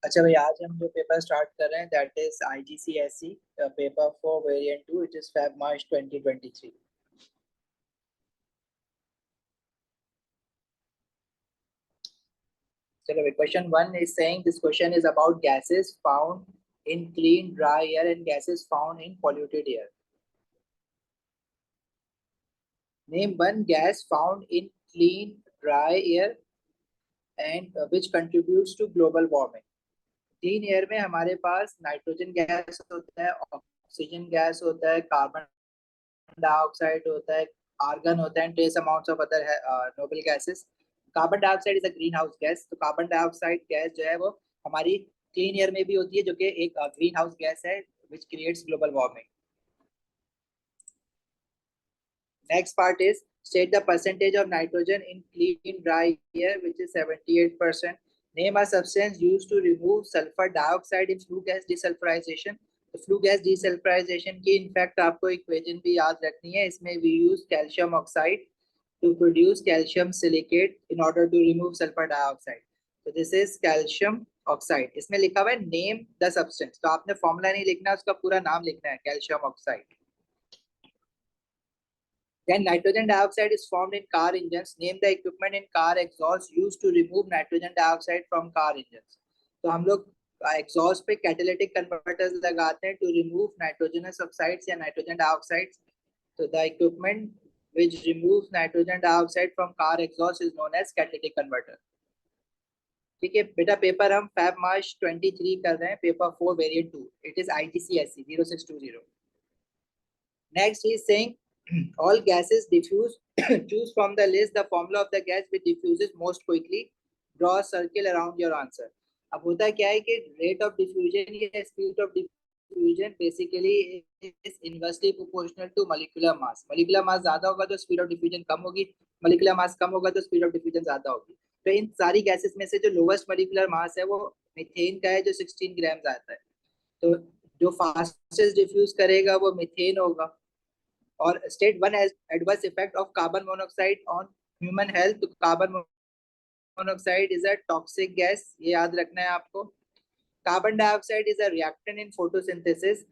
अच्छा भाई, आज हम जो पेपर स्टार्ट कर रहे हैं that is IGCSE paper for variant 2 it is Feb March 2023। चलो भाई, question 1 is saying this question is about gases found in clean dry air and gases found in polluted air. Name one gas found in clean dry air and which contributes to global warming. Clean air में हमारे पास nitrogen gas होता है, oxygen gas होता है, carbon dioxide होता है, argon होता है, trace amounts of other noble gases. Carbon dioxide is a green house gas, तो कार्बन डाइऑक्साइड गैस जो है वो हमारी क्लीन एयर में भी होती है, जो कि एक ग्रीन हाउस गैस है which creates global warming. Next part is state the percentage of nitrogen in clean dry air which is 78%. Name a substance used to remove sulfur dioxide in flue gas desulfurization. तो flue gas desulfurization की in fact आपको equation भी याद रखनी है। इसमें we use calcium oxide to produce calcium silicate in order to remove sulphur dioxide. तो this is calcium oxide. इसमें लिखा हुआ है नेम द सब्सटेंस, तो आपने फॉर्मूला नहीं लिखना, उसका पूरा नाम लिखना है, calcium oxide. Then nitrogen dioxide is formed in car engines. Name the equipment in car exhaust used to remove nitrogen dioxide from car engines. तो हम लोग एग्जॉस्ट पे कैटालिटिक कन्वर्टर्स लगाते हैं टू रिमूव नाइट्रोजनस ऑक्साइड्स या nitrogen dioxides. तो the equipment which removes nitrogen dioxide from car exhaust is known as catalytic converter। ठीक है बेटा, पेपर हम Feb March 23 कर रहे हैं, paper 4 variant 2, it is IGCSE 0620। Next is saying all gases diffuse. Choose from the list the formula of the gas which diffuses most quickly. Draw a circle around your answer. अब होता क्या है कि rate of diffusion या speed of diffusion basically is inversely proportional to molecular mass. Molecular mass ज्यादा होगा तो speed of diffusion कम होगी, मॉलिक्यूलर मास कम होगा तो स्पीड ऑफ डिफ्यूजन ज्यादा होगी। तो इन सारी गैसेस में से जो लोवेस्ट मॉलिक्यूलर मास है वो मीथेन का है, जो 16 ग्राम आता है। तो जो फास्टेस्ट डिफ्यूज करेगा वो मीथेन होगा। और state one as adverse effect of carbon monoxide on human health. तो carbon monoxide is a toxic gas, ये याद रखना है आपको। Carbon dioxide is a reactant in photosynthesis.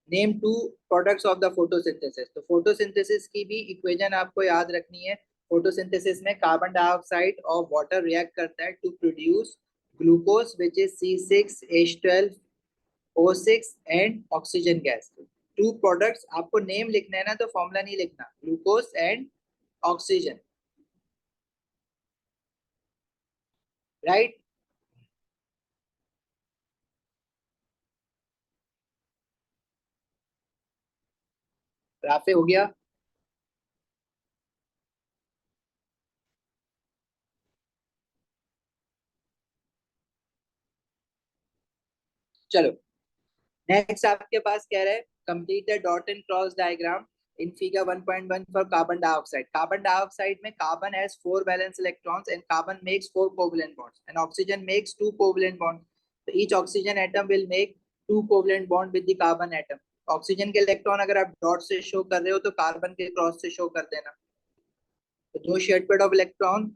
Name two products of the photosynthesis. तो photosynthesis की भी equation आपको याद रखनी है। फोटोसिंथेसिस में कार्बन डाइऑक्साइड और वाटर रिएक्ट करता है to produce glucose which is C6H12O6 and oxygen gas. Two products आपको नेम लिखना है ना, तो फॉर्मूला नहीं लिखना, ग्लूकोज एंड ऑक्सीजन, राइट। राफे हो गया। चलो नेक्स्ट आपके पास कह रहे हैं complete the dot and cross diagram in figure 1.1 for carbon dioxide. Carbon dioxide में carbon has 4 valence electrons and carbon makes 4 covalent bonds and oxygen makes 2 covalent bonds. तो each oxygen atom will make 2 covalent bond with the carbon atom. Oxygen के electron अगर आप dot से show कर रहे हो तो कार्बन के क्रॉस से शो कर देना। तो दो शेड पेड ऑफ इलेक्ट्रॉन,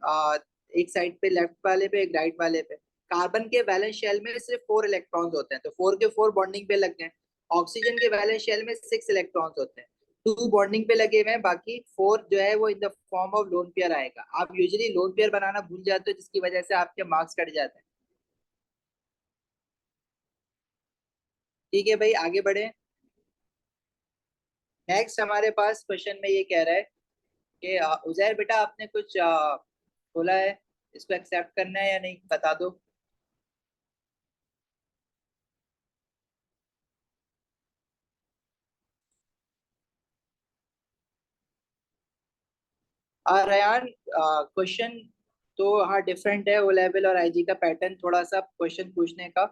एक साइड पे लेफ्ट वाले पे, एक राइट वाले पे। कार्बन के वैलेंस शेल में सिर्फ 4 इलेक्ट्रॉन्स होते हैं, तो 4 के 4 बॉन्डिंग पे लग गए। ऑक्सीजन के वैलेंस शेल में 6 इलेक्ट्रॉन्स होते हैं, 2 बॉन्डिंग पे लगे हुए हैं, बाकी 4 जो है वो in the form of lone pair आएगा। आप यूजुअली लोन पेयर बनाना भूल जाते हो, जिसकी वजह से आपके मार्क्स कट जाते हैं। ठीक है भाई, आगे बढ़े। नेक्स्ट हमारे पास क्वेश्चन में ये कह रहा है कि उजैर बेटा आपने कुछ बोला है, इसको एक्सेप्ट करना है या नहीं, बता दो। रेयान, क्वेश्चन तो हाँ डिफरेंट है, ओ लेवल और आईजी का पैटर्न थोड़ा सा क्वेश्चन पूछने का,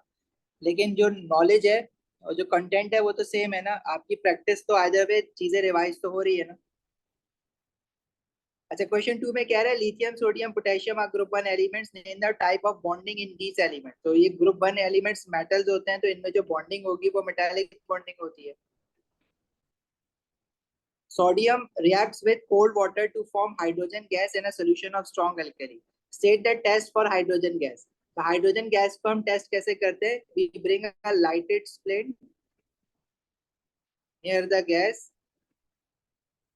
लेकिन जो नॉलेज है और जो कंटेंट है वो तो सेम है ना। आपकी प्रैक्टिस तो आइदर वे चीजें रिवाइज तो हो रही है ना। अच्छा, क्वेश्चन 2 में कह रहा है lithium sodium potassium are group 1 elements, name the type of bonding in these elements. तो ये ग्रुप 1 एलिमेंट्स मेटल्स होते हैं, तो इनमें जो बॉन्डिंग होगी वो मेटालिक बॉन्डिंग होती है। Sodium reacts with cold water to form hydrogen gas in a solution of strong alkali. State the test for hydrogen gas. तो हाइड्रोजन गैस को हम टेस्ट कैसे करते हैं? We bring a lighted splint near the gas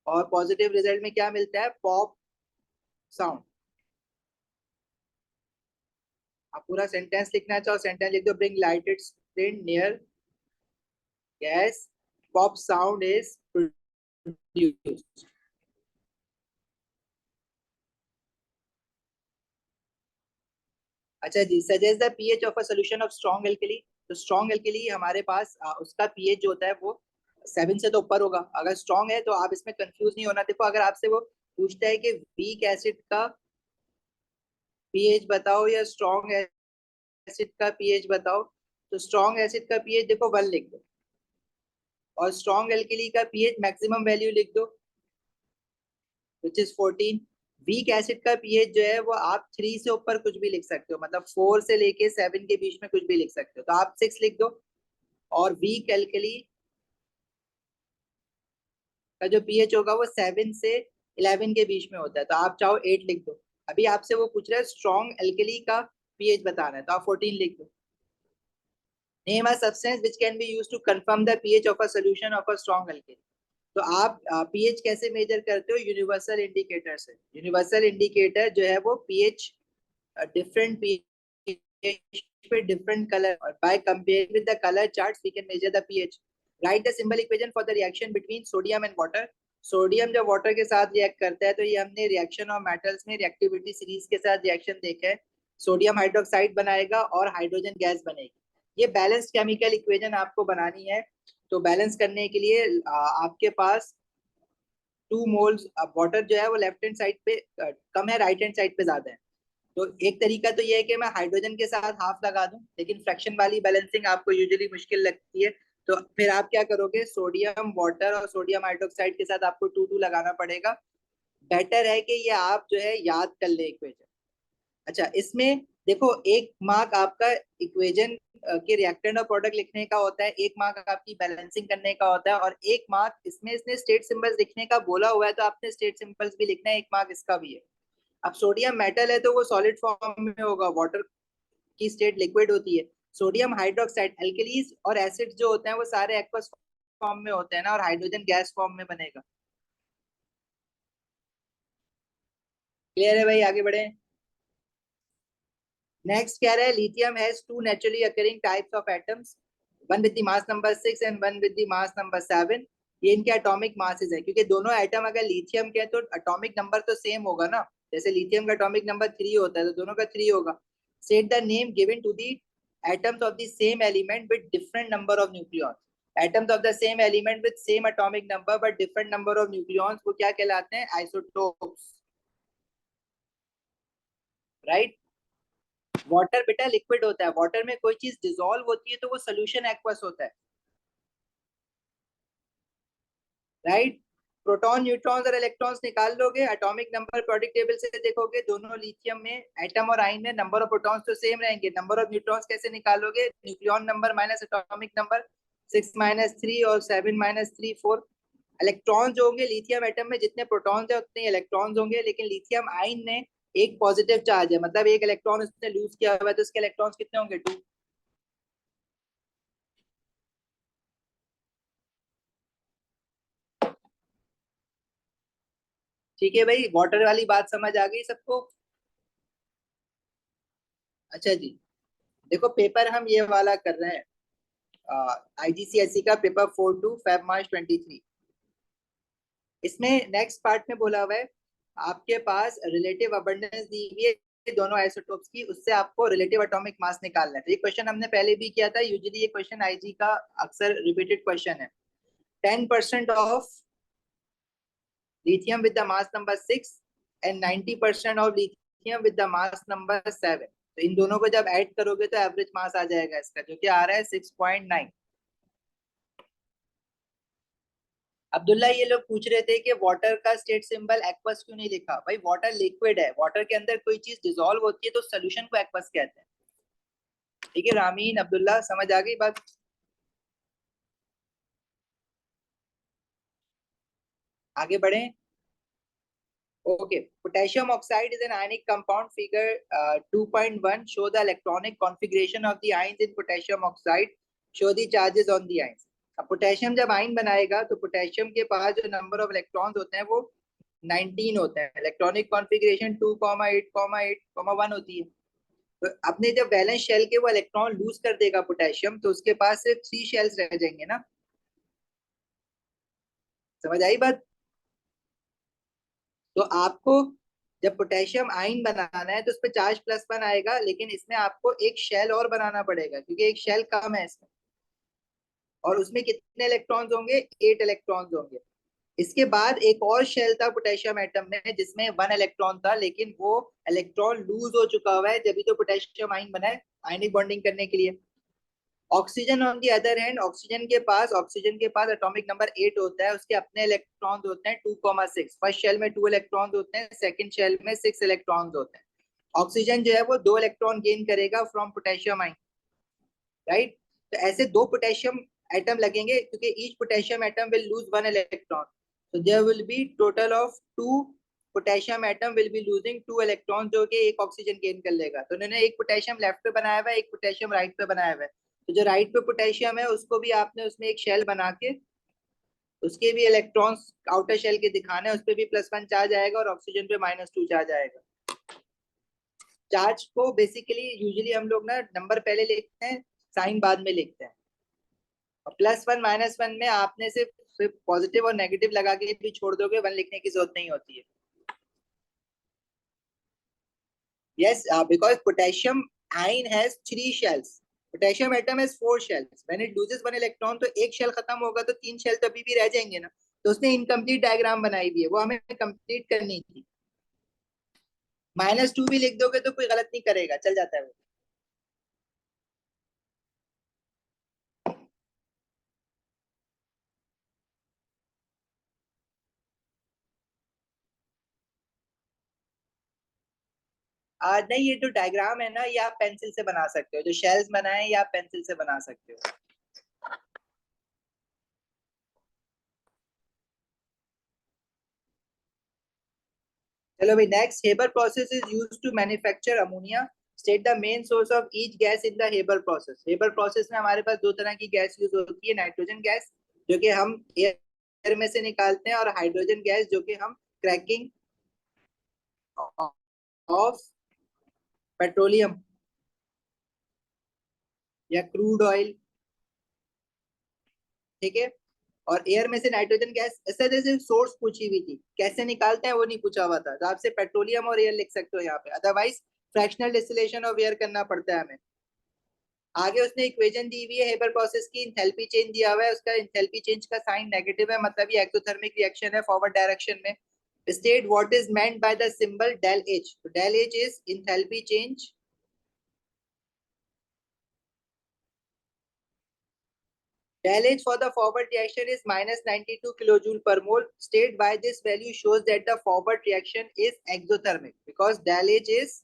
और positive result में क्या मिलता है? Pop sound. आप पूरा सेंटेंस लिखना चाहो सेंटेंस लिख दो, bring lighted splint near gas, pop sound is produced. अच्छा जी, suggest the pH of a solution of strong alkali. तो स्ट्रॉन्ग एल्कली हमारे पास उसका पीएच जो होता है वो 7 से तो ऊपर होगा। अगर स्ट्रॉन्ग है तो आप इसमें कंफ्यूज नहीं होना। देखो अगर आपसे वो पूछता है कि वीक एसिड का पीएच बताओ या स्ट्रॉन्ग एसिड का पीएच बताओ, तो स्ट्रॉन्ग एसिड का पीएच देखो 1 लिख दो और स्ट्रॉन्ग एल्कली का पीएच मैक्सिमम वैल्यू लिख दो विच इज 14। वीक एसिड का पीएच जो है वो आप 3 से ऊपर कुछ भी लिख सकते हो, मतलब 4 से लेके 7 के बीच में कुछ भी लिख सकते हो, तो आप 6 लिख दो। और वीक एल्कली का जो पीएच होगा वो 7 से 11 के बीच में होता है, तो आप चाहो 8 लिख दो। अभी आपसे वो पूछ रहा है स्ट्रॉन्ग एल्कली का पीएच बताना है, तो आप 14 लिख दो। Name a substance which can be used to confirm the pH of a solution of a strong alkali. तो आप पीएच कैसे मेजर करते हो? यूनिवर्सल इंडिकेटर से। यूनिवर्सल इंडिकेटर जो है वो पीएच डिफरेंट पीएच पे डिफरेंट कलर, और by comparing with the colour charts we can measure the pH. Right the symbol equation for the reaction between sodium and water. Sodium जब water के साथ react करता है, तो ये हमने रिएक्शन ऑफ मेटल्स में रिएक्टिविटी सीरीज के साथ रिएक्शन देखा है। सोडियम हाइड्रोक्साइड बनाएगा और हाइड्रोजन गैस बनेगी। ये बैलेंस्ड केमिकल इक्वेशन आपको बनानी है। तो बैलेंस करने के लिए आपके पास 2 मोल्स वाटर जो है वो लेफ्ट हैंड साइड पे कम है, राइट हैंड साइड पे ज्यादा है। तो एक तरीका तो ये है कि मैं हाइड्रोजन के साथ हाफ लगा दूं, लेकिन फ्रैक्शन वाली बैलेंसिंग आपको यूजुअली मुश्किल लगती है। तो फिर आप क्या करोगे? सोडियम वाटर और सोडियम हाइड्रोक्साइड के साथ आपको 2 2 लगाना पड़ेगा। बेटर है कि ये आप जो है याद कर ले इक्वेशन। अच्छा, इसमें देखो एक मार्क आपका इक्वेशन के रिएक्टेंट और प्रोडक्ट लिखने का होता है, एक मार्क आपकी बैलेंसिंग करने का होता है, और एक मार्क इसमें इसने स्टेट सिंबल्स लिखने का बोला हुआ है, तो आपने स्टेट सिंबल्स भी लिखना है, एक मार्क इसका भी है। अब सोडियम मेटल है तो वो सॉलिड फॉर्म में होगा, वाटर की स्टेट लिक्विड होती है। सोडियम हाइड्रोक्साइड एल्कलीज और एसिड्स जो होते हैं वो सारे एक्वस फॉर्म में होते हैं ना, और हाइड्रोजन गैस फॉर्म में बनेगा। क्लियर है भाई? आगे बढ़े। नेक्स्ट कह रहा है lithium has 2 naturally occurring types of atoms, one with the mass number 6 and one with the mass number 7। ये इनके एटॉमिक मासेस है, क्योंकि दोनों एटम अगर लिथियम के हैं तो एटॉमिक नंबर तो सेम होगा ना। जैसे लिथियम का एटॉमिक नंबर 3 होता है तो दोनों का 3 होगा। Set the name given to the atoms of the same element with different number of nucleons। atoms of the same element with same atomic number but different number of nucleons वो क्या कहलाते हैं? आइसोटोप्स। राइट। वाटर बेटा liquid होता है, water में कोई चीज डिसॉल्व होती है तो वो सोल्यूशन एक्वस होता है। राइट। प्रोटॉन न्यूट्रॉन्स और इलेक्ट्रॉन्स निकाल लोगे, एटॉमिक नंबर पीरियोडिक टेबल से देखोगे, दोनों लिथियम में एटम और आयन में नंबर ऑफ प्रोटॉन्स तो सेम रहेंगे। नंबर ऑफ न्यूट्रॉन्स कैसे निकालोगे? Nucleon number minus atomic number, 6 minus 3 और 7 माइनस 3 4। इलेक्ट्रॉन्स जो होंगे लिथियम एटम में, जितने प्रोटॉन्स है उतने इलेक्ट्रॉन्स होंगे, लेकिन लिथियम आयन ने एक पॉजिटिव चार्ज है, मतलब एक इलेक्ट्रॉन उसने लूज किया हुआ है, तो उसके इलेक्ट्रॉन्स कितने होंगे? 2। ठीक है भाई, वाटर वाली बात समझ आ गई सबको? अच्छा जी, देखो पेपर हम ये वाला कर रहे हैं, आईजीसीएसई का पेपर 4 टू फेब मार्च 23। इसमें नेक्स्ट पार्ट में बोला हुआ है आपके पास रिलेटिव अबंडेंस दी हुई है दोनों आइसोटोप्स की, उससे आपको रिलेटिव एटॉमिक मास निकालना है। तो ये क्वेश्चन हमने पहले भी किया था, यूजुअली ये क्वेश्चन आईजी का अक्सर रिपीटेड क्वेश्चन है। 10% of lithium with the mass number 6 and 90% of lithium with the mass number 7। तो इन दोनों को जब ऐड करोगे तो एवरेज मास आ जाएगा इसका, जो कि आ रहा है 6.9। अब्दुल्ला, ये लोग पूछ रहे थे कि वाटर का स्टेट सिंबल एक्वस क्यों नहीं लिखा? भाई वाटर लिक्विड है, वाटर के अंदर कोई चीज डिसॉल्व होती है तो सोल्यूशन को एक्वस कहते हैं। ठीक है रामीन, अब्दुल्ला, समझ आ गई बात? आगे बढ़े। Okay, potassium oxide is an ionic compound. Figure 2.1 show the electronic configuration of the ions in potassium oxide. Show the charges on the ions. अब पोटेशियम जब आयन बनाएगा तो पोटेशियम के पास जो नंबर ऑफ इलेक्ट्रॉन्स होते हैं वो 19 होते हैं. इलेक्ट्रॉनिक कॉन्फ़िगरेशन 2,8,1 होती है. तो अपने जब वैलेंस शेल के वो इलेक्ट्रॉन लूज कर देगा पोटेशियम तो उसके पास सिर्फ 3 शेल्स रह जाएंगे ना. समझ आई बात. तो आपको जब पोटेशियम आयन बनाना है तो उस पर चार्ज +1 आएगा, लेकिन इसमें आपको एक शेल और बनाना पड़ेगा क्योंकि एक शेल कम है इसमें. और उसमें कितने इलेक्ट्रॉन्स होंगे? 8 इलेक्ट्रॉन्स होंगे. इसके बाद एक और शेल था पोटेशियम एटम में जिसमें 1 इलेक्ट्रॉन था, लेकिन वो इलेक्ट्रॉन लूज हो चुका हुआ है, जब तो पोटेशियम आयन बना है आयनिक बॉन्डिंग करने के लिए. Oxygen on the other hand, oxygen के पास एटॉमिक नंबर 8 होता है. उसके अपने इलेक्ट्रॉन्स होते हैं 2,6. फर्स्ट शेल में 2 इलेक्ट्रॉन्स होते हैं, सेकंड शेल में 6 इलेक्ट्रॉन्स होते हैं. ऑक्सीजन जो है वो 2 इलेक्ट्रॉन गेन करेगा फ्रॉम पोटेशियम आयन, राइट. तो ऐसे 2 पोटेशियम एटम लगेंगे क्योंकि each potassium atom will lose 1 electron. so there will be total of 2 potassium atom will be losing 2 electron, जो कि एक ऑक्सीजन गेन कर लेगा. तो उन्होंने एक पोटेशियम लेफ्ट पे बनाया हुआ है, एक पोटेशियम राइट पे बनाया हुआ है. तो जो राइट पे पोटेशियम है उसको भी आपने उसमें एक शेल बना के उसके भी इलेक्ट्रॉन्स आउटर शेल के दिखाने हैं, उस पर भी +1 चार्ज आएगा और ऑक्सीजन पे -2 चार्ज आएगा. चार्ज को बेसिकली यूजुअली हम लोग ना नंबर पहले लिखते हैं, साइन बाद में लिखते हैं. और +1 -1 में आपने सिर्फ पॉजिटिव और नेगेटिव लगा के भी छोड़ दोगे, 1 लिखने की जरूरत नहीं होती है. Yes, because potassium ion has 3 shells. Potassium atom has 4 shells. When it loses 1 electron, तो एक शेल खत्म होगा तो 3 शेल तो अभी भी रह जाएंगे ना. तो उसने इनकम्प्लीट डायग्राम बनाई हुई है, वो हमें कंप्लीट करनी थी. -2 भी लिख दोगे तो कोई गलत नहीं करेगा, चल जाता है वो. नहीं, ये जो डायग्राम है ना ये आप पेंसिल से बना सकते हो. जो शेल्स बनाए ये आप पेंसिल से बना सकते हो. चलो भाई next. Haber process is used to manufacture ammonia. State the main source of each gas in the Haber process. Haber process में हमारे पास 2 तरह की गैस यूज होती है. नाइट्रोजन गैस जो कि हम एयर में से निकालते हैं, और हाइड्रोजन गैस जो कि हम क्रैकिंग ऑफ पेट्रोलियम या क्रूड ऑयल, ठीक है. और एयर में से नाइट्रोजन गैस ऐसे जैसे सोर्स पूछी हुई थी, कैसे निकालते हैं वो नहीं पूछा हुआ था, तो आपसे पेट्रोलियम और एयर लिख सकते हो यहाँ पे. Otherwise fractional distillation of air करना पड़ता है हमें. आगे उसने इक्वेशन दी हुई है हेबर प्रोसेस की. इंथैल्पी चेंज दिया हुआ है, उसका इंथैल्पी चेंज का साइन नेगेटिव है, मतलब ये एक्सोथर्मिक रिएक्शन है फॉरवर्ड डायरेक्शन में. State what is meant by the symbol del H. तो del H is enthalpy change. Del H for the forward reaction is -92 kilojoule per mole. State why this value shows that the forward reaction is exothermic, because del H is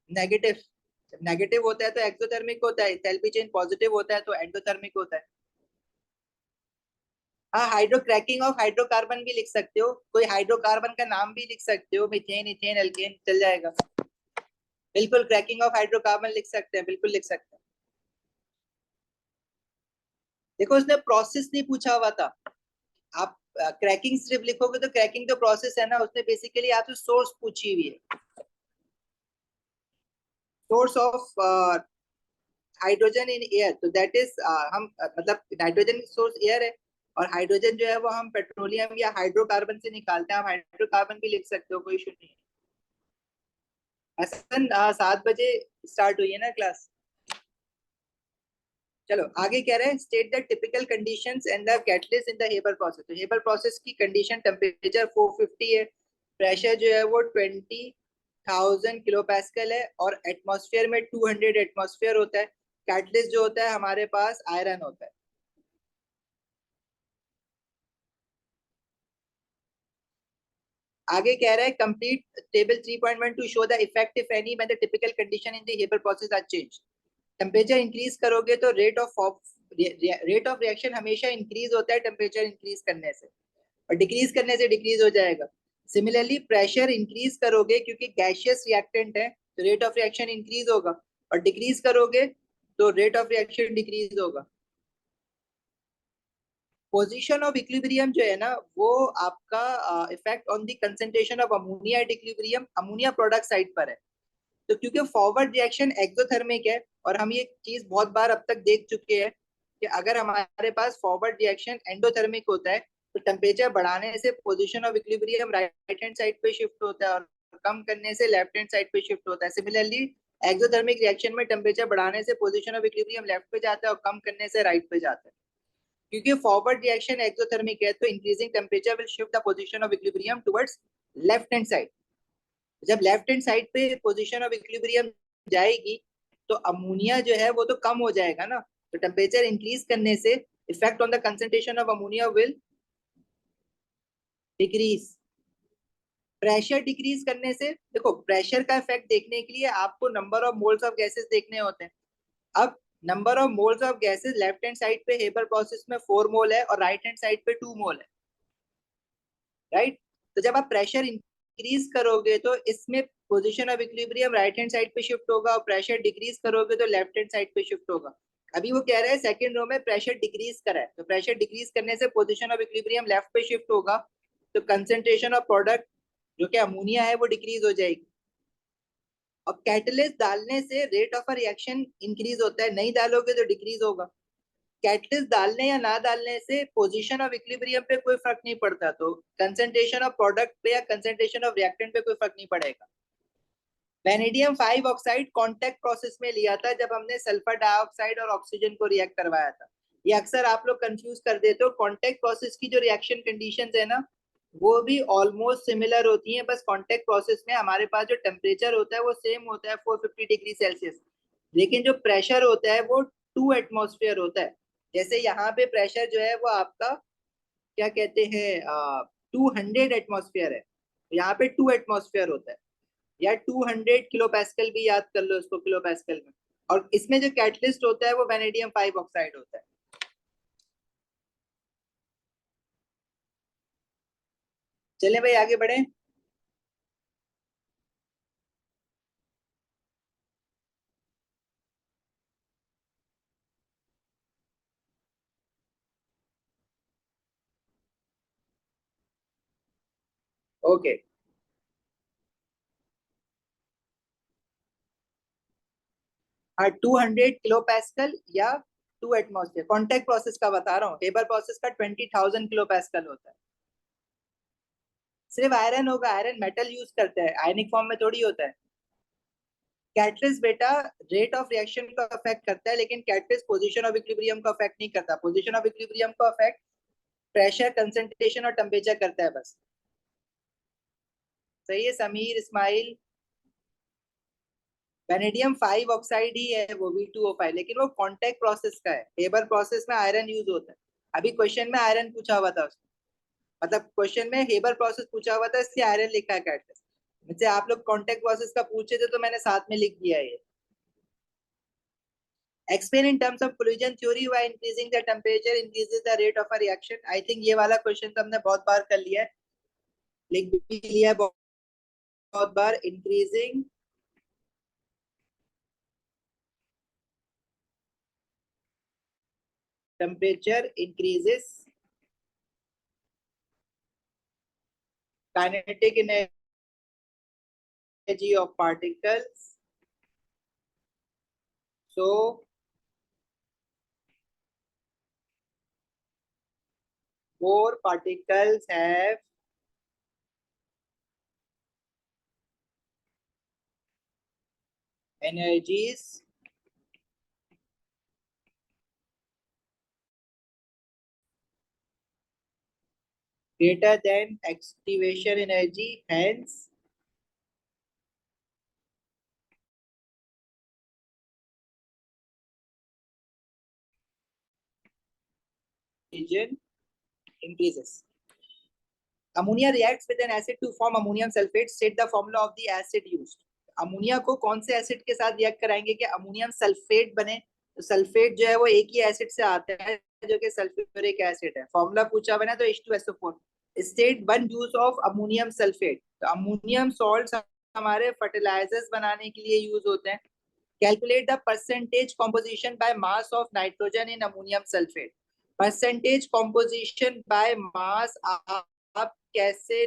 negative. जब negative होता है तो exothermic होता है, enthalpy change positive होता है तो endothermic होता है. हाँ, हाइड्रो क्रैकिंग ऑफ हाइड्रोकार्बन भी लिख सकते हो, कोई हाइड्रोकार्बन का नाम भी लिख सकते हो, मीथेन, इथेन, एल्केन चल जाएगा. बिल्कुल क्रैकिंग ऑफ हाइड्रोकार्बन लिख सकते हैं, बिल्कुल लिख सकते हैं. देखो उसने प्रोसेस नहीं पूछा हुआ था. आप क्रैकिंग सिर्फ लिखोगे तो क्रैकिंग तो प्रोसेस है ना. उसने बेसिकली आपसे सोर्स पूछी हुई है, source of hydrogen in air. तो दैट इज हम मतलब नाइट्रोजन सोर्स एयर है, और हाइड्रोजन जो है वो हम पेट्रोलियम या हाइड्रोकार्बन से निकालते हैं. आप हाइड्रोकार्बन भी लिख सकते हो, कोई इशू नहीं है. हसन 7 बजे स्टार्ट हुई है ना क्लास. चलो आगे कह रहे हैं. State the typical conditions and the catalyst in the Haber process. तो हेबर प्रोसेस की कंडीशन, टेम्परेचर 450 है, प्रेशर जो है वो 20,000 किलो पैस्कल है, और एटमॉस्फेयर में 200 एटमॉस्फेयर होता है. कैटलिस्ट जो होता है हमारे पास आयरन होता है. आगे कह रहा है complete table 3.1 to show the effect if any when the typical condition in the Haber process are change. Temperature increase करोगे तो रेट ऑफ रिएक्शन हमेशा इंक्रीज होता है टेम्परेचर इंक्रीज करने से, और डिक्रीज करने से डिक्रीज हो जाएगा. सिमिलरली प्रेशर इंक्रीज करोगे क्योंकि गैशियस रिएक्टेंट है तो रेट ऑफ रिएक्शन इंक्रीज होगा, और डिक्रीज करोगे तो रेट ऑफ रिएक्शन डिक्रीज होगा। पोजीशन ऑफ इक्विलिब्रियम जो है ना वो आपका effect on the concentration of ammonia at equilibrium ammonia product side पर है। तो क्योंकि फॉरवर्ड रिएक्शन एक्सोथर्मिक है, और हम ये चीज बहुत बार अब तक देख चुके हैं कि अगर हमारे पास फॉरवर्ड रिएक्शन एंडोथर्मिक होता है तो टेम्परेचर बढ़ाने से position of equilibrium right hand side पे शिफ्ट होता है और कम करने से लेफ्ट हैंड साइड पे शिफ्ट होता है। सिमिलरली एक्सोथर्मिक रिएक्शन में टेम्परेचर बढ़ाने से पोजीशन ऑफ इक्विलिब्रियम लेफ्ट पे जाता है और कम करने से राइट पे जाता है। क्योंकि फॉरवर्ड रिएक्शन एक्सोथर्मिक है तो increasing temperature will shift the position of equilibrium towards left hand side. जब लेफ्ट हैंड साइड पे पोजीशन ऑफ इक्विलिब्रियम जाएगी तो अमोनिया जो है वो तो कम हो जाएगा ना, तो टेम्परेचर इंक्रीज करने से effect on the concentration of ammonia will decrease. Pressure decrease करने से, देखो प्रेशर का इफेक्ट देखने के लिए आपको number of moles of gases देखने होते हैं। अब number of moles of gases left hand side पे हेबर प्रोसेस में 4 मोल है और राइट हैंड साइड पे 2 मोल है, राइट। तो जब आप प्रेशर इंक्रीज करोगे तो इसमें position of equilibrium right hand side पे शिफ्ट होगा, और प्रेशर डिक्रीज करोगे तो लेफ्ट हैंड साइड पे शिफ्ट होगा। अभी वो कह रहा है सेकंड रो में प्रेशर डिक्रीज करा है, तो प्रेशर डिक्रीज करने से पोजीशन ऑफ इक्विलिब्रियम लेफ्ट पे शिफ्ट होगा, तो कंसंट्रेशन ऑफ प्रोडक्ट जो कि अमोनिया है वो डिक्रीज हो जाएगी। और कैटलिस्ट डालने से रेट ऑफ रिएक्शन इंक्रीज होता है, नहीं डालोगे तो डिक्रीज होगा। कैटलिस्ट डालने या ना डालने से पोजीशन ऑफ इक्विलिब्रियम पे कोई फर्क नहीं पड़ता, तो कंसंट्रेशन ऑफ प्रोडक्ट पे या कंसंट्रेशन ऑफ रिएक्टेंट पे कोई फर्क नहीं पड़ेगा। वेनेडियम 5 ऑक्साइड कांटेक्ट प्रोसेस में लिया था जब हमने सल्फर डाइऑक्साइड और ऑक्सीजन को रिएक्ट करवाया था। ये अक्सर आप लोग कंफ्यूज कर देते हो, कांटेक्ट प्रोसेस की जो रिएक्शन कंडीशंस है ना वो भी ऑलमोस्ट सिमिलर होती हैं, बस कांटेक्ट प्रोसेस में हमारे पास जो टेम्परेचर होता है वो सेम होता है 450 डिग्री सेल्सियस, लेकिन जो प्रेशर होता है वो 2 एटमॉस्फेयर होता है। जैसे यहाँ पे प्रेशर जो है वो आपका क्या कहते हैं 200 एटमॉस्फेयर है, यहाँ पे 2 एटमॉस्फेयर होता है, या 200 किलो पैस्कल भी याद कर लो इसको किलो पैस्कल में। और इसमें जो कैटलिस्ट होता है वो वेनेडियम 5 ऑक्साइड होता है। चले भाई आगे बढ़े। ओके, हाँ 200 किलो पैस्कल या 2 एटमॉस्फेयर, कॉन्टेक्ट प्रोसेस का बता रहा हूँ, हेबर प्रोसेस का 20,000 किलो पैस्कल होता है। सिर्फ आयरन होगा, आयरन मेटल यूज करता है, आयनिक फॉर्म में थोड़ी होता है। कैटलिस्ट बेटा रेट ऑफ रिएक्शन को अफेक्ट करता है, लेकिन कैटलिस्ट पोजीशन ऑफ इक्विलिब्रियम को अफेक्ट नहीं करता। पोजीशन ऑफ इक्विलिब्रियम को अफेक्ट प्रेशर, कंसंट्रेशन और टेम्परेचर करता है बस। सही है समीर इस्माइल। वेनेडियम 5 ऑक्साइड ही है वो V2O5, लेकिन वो कॉन्टेक्ट प्रोसेस का है, हेबर प्रोसेस में आयरन यूज होता है। अभी क्वेश्चन में आयरन पूछा हुआ था उसमें, मतलब क्वेश्चन में हेबर प्रोसेस पूछा हुआ था इसलिए आयरन लिखा है कैटलिस्ट। मुझसे आप लोग कॉन्टेक्ट प्रोसेस का पूछे थे तो मैंने साथ में लिख दिया है ये। Explain in terms of collision theory why increasing the temperature increases the rate of a reaction. I think ये वाला क्वेश्चन तो हमने बहुत बार कर लिया है, लिख भी लिया है बहुत बार। Increasing temperature increases kinetic energy of particles. So more particles have energies greater than activation energy, hence oxygen increases. Ammonia reacts with an acid to form ammonium sulfate. State the formula of the acid used. Ammonia को कौन से acid के साथ react कराएंगे कि ammonium sulphate बने? तो sulphate जो है वो एक ही एसिड से आता है जो कि सल्फ्यूरिक एसिड है। फॉर्मूला पूछा हुआ ना तो H2SO4। State 1 use of ammonium sulphate. तो अमोनियम सॉल्ट हमारे फर्टिलाइजर्स बनाने के लिए यूज होते हैं। Calculate the percentage composition by mass of nitrogen in ammonium sulphate. Percentage composition by mass आप कैसे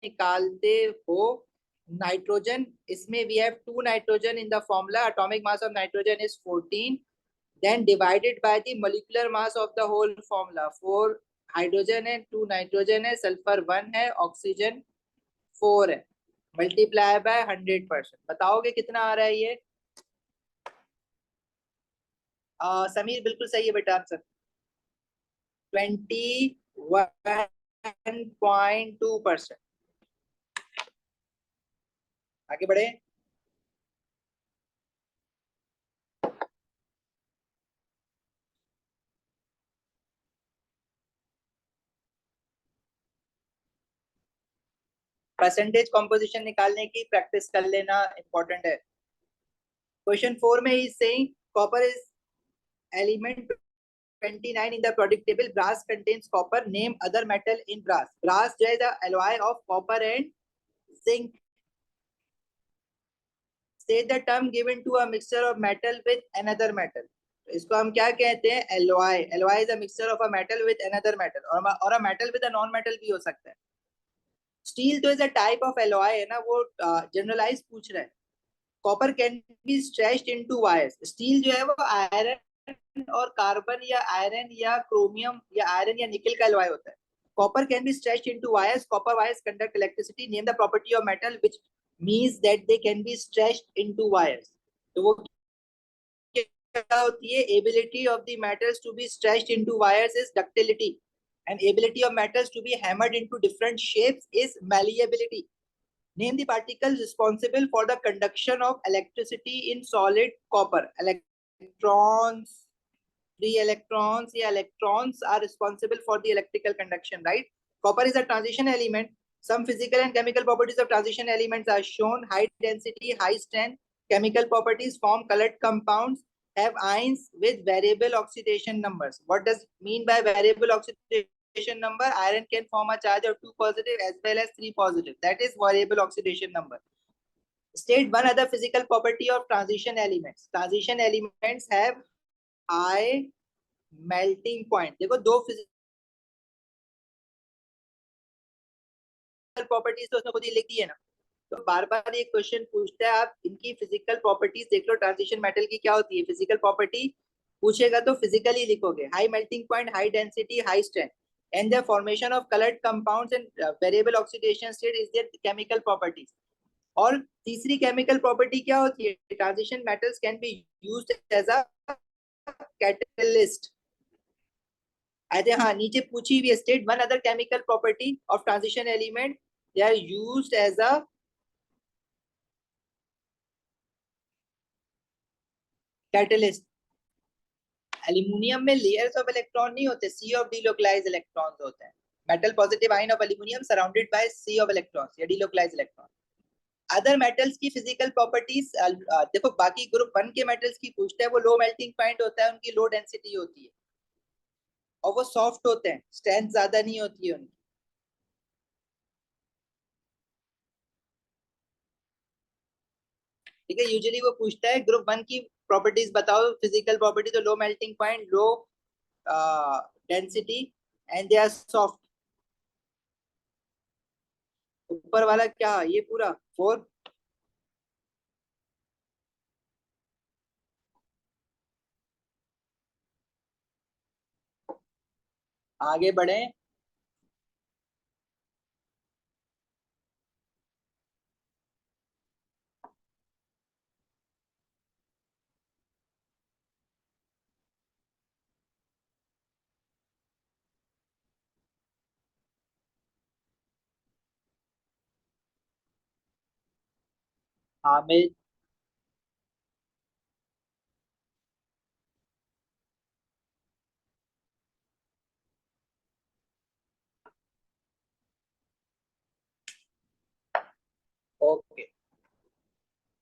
निकालते हो? नाइट्रोजन, इसमें we have 2 nitrogen in the formula, atomic mass of nitrogen is 14, then divided by the molecular mass of the whole formula। 4 hydrogen है, 2 nitrogen है, sulphur 1 है, oxygen 4 है, multiply by 100%। बताओगे कितना आ रहा है ये? समीर बिल्कुल सही है बेटा आंसर, 21.2%। आगे बढ़े। परसेंटेज कॉम्पोजिशन निकालने की प्रैक्टिस कर लेना इंपॉर्टेंट है। क्वेश्चन 4 में he saying copper is element 29 in the periodic table। Brass contains copper, name other metal in brass। brass जो है the alloy of copper and zinc। state the term given to a mixture of metal with another metal। तो इसको हम क्या कहते हैं? alloy। alloy is a mixture of a metal with another metal, और a metal with a non metal भी हो सकता है। स्टील तो is a type of alloy है ना, वो जनरलाइज पूछ रहा है। Copper can be stretched into wires. Steel जो है वो आयरन और कार्बन या आयरन या क्रोमियम या आयरन या निकल का एलॉय होता है। Copper can be stretched into wires. Copper wires conduct electricity. Name the property of metal which means that they can be stretched into wires. तो वो क्या होती है? Ability of the metals to be stretched into wires is ductility, and ability of metals to be hammered into different shapes is malleability। Name the particles responsible for the conduction of electricity in solid copper। Electrons, free electrons, yeah, electrons are responsible for the electrical conduction, right? Copper is a transition element। Some physical and chemical properties of transition elements are shown: high density, high strength। Chemical properties: form colored compounds, have ions with variable oxidation numbers। What does it mean by variable oxidation number? Iron can form a charge of 2 positive as well as 3 positive, that is variable oxidation number। State one other physical property of transition elements। transition elements have high melting point। देखो दो physical properties तो उसने खुद ही लिख दी है ना, तो बार बार ये क्वेश्चन पूछता है, आप इनकी फिजिकल प्रॉपर्टीज देख लो। ट्रांजिशन मेटल की क्या होती है? फिजिकल प्रॉपर्टी पूछेगा तो फिजिकली लिखोगे। High melting point, high density, high strength, and the formation of colored compounds and variable oxidation state is their chemical properties। और तीसरी केमिकल प्रॉपर्टी क्या होती है? Transition metals can be used as a catalyst. अरे हाँ, नीचे पूछी हुई state one other chemical property of transition element, they are used as a catalyst. Aluminium में लेयर्स ऑफ इलेक्ट्रॉन नहीं होते, सी ऑफ डीलोकलाइज्ड इलेक्ट्रॉन्स होते हैं। Metal positive ion of aluminium surrounded by sea of electrons या delocalised electron. Other metals की physical properties देखो, बाकी group 1 के मेटल्स की पूछते हैं, वो लो मेल्टिंग पॉइंट होता है, उनकी लो डेंसिटी होती है और वो सॉफ्ट होते हैं, स्ट्रेंथ ज्यादा नहीं होती है उनकी। ठीक है, यूजुअली वो पूछता है ग्रुप 1 की प्रॉपर्टीज बताओ, फिजिकल प्रॉपर्टी, तो low melting point, low density and they are soft. ऊपर वाला क्या ये पूरा 4? आगे बढ़े। हाँ मैं ओके।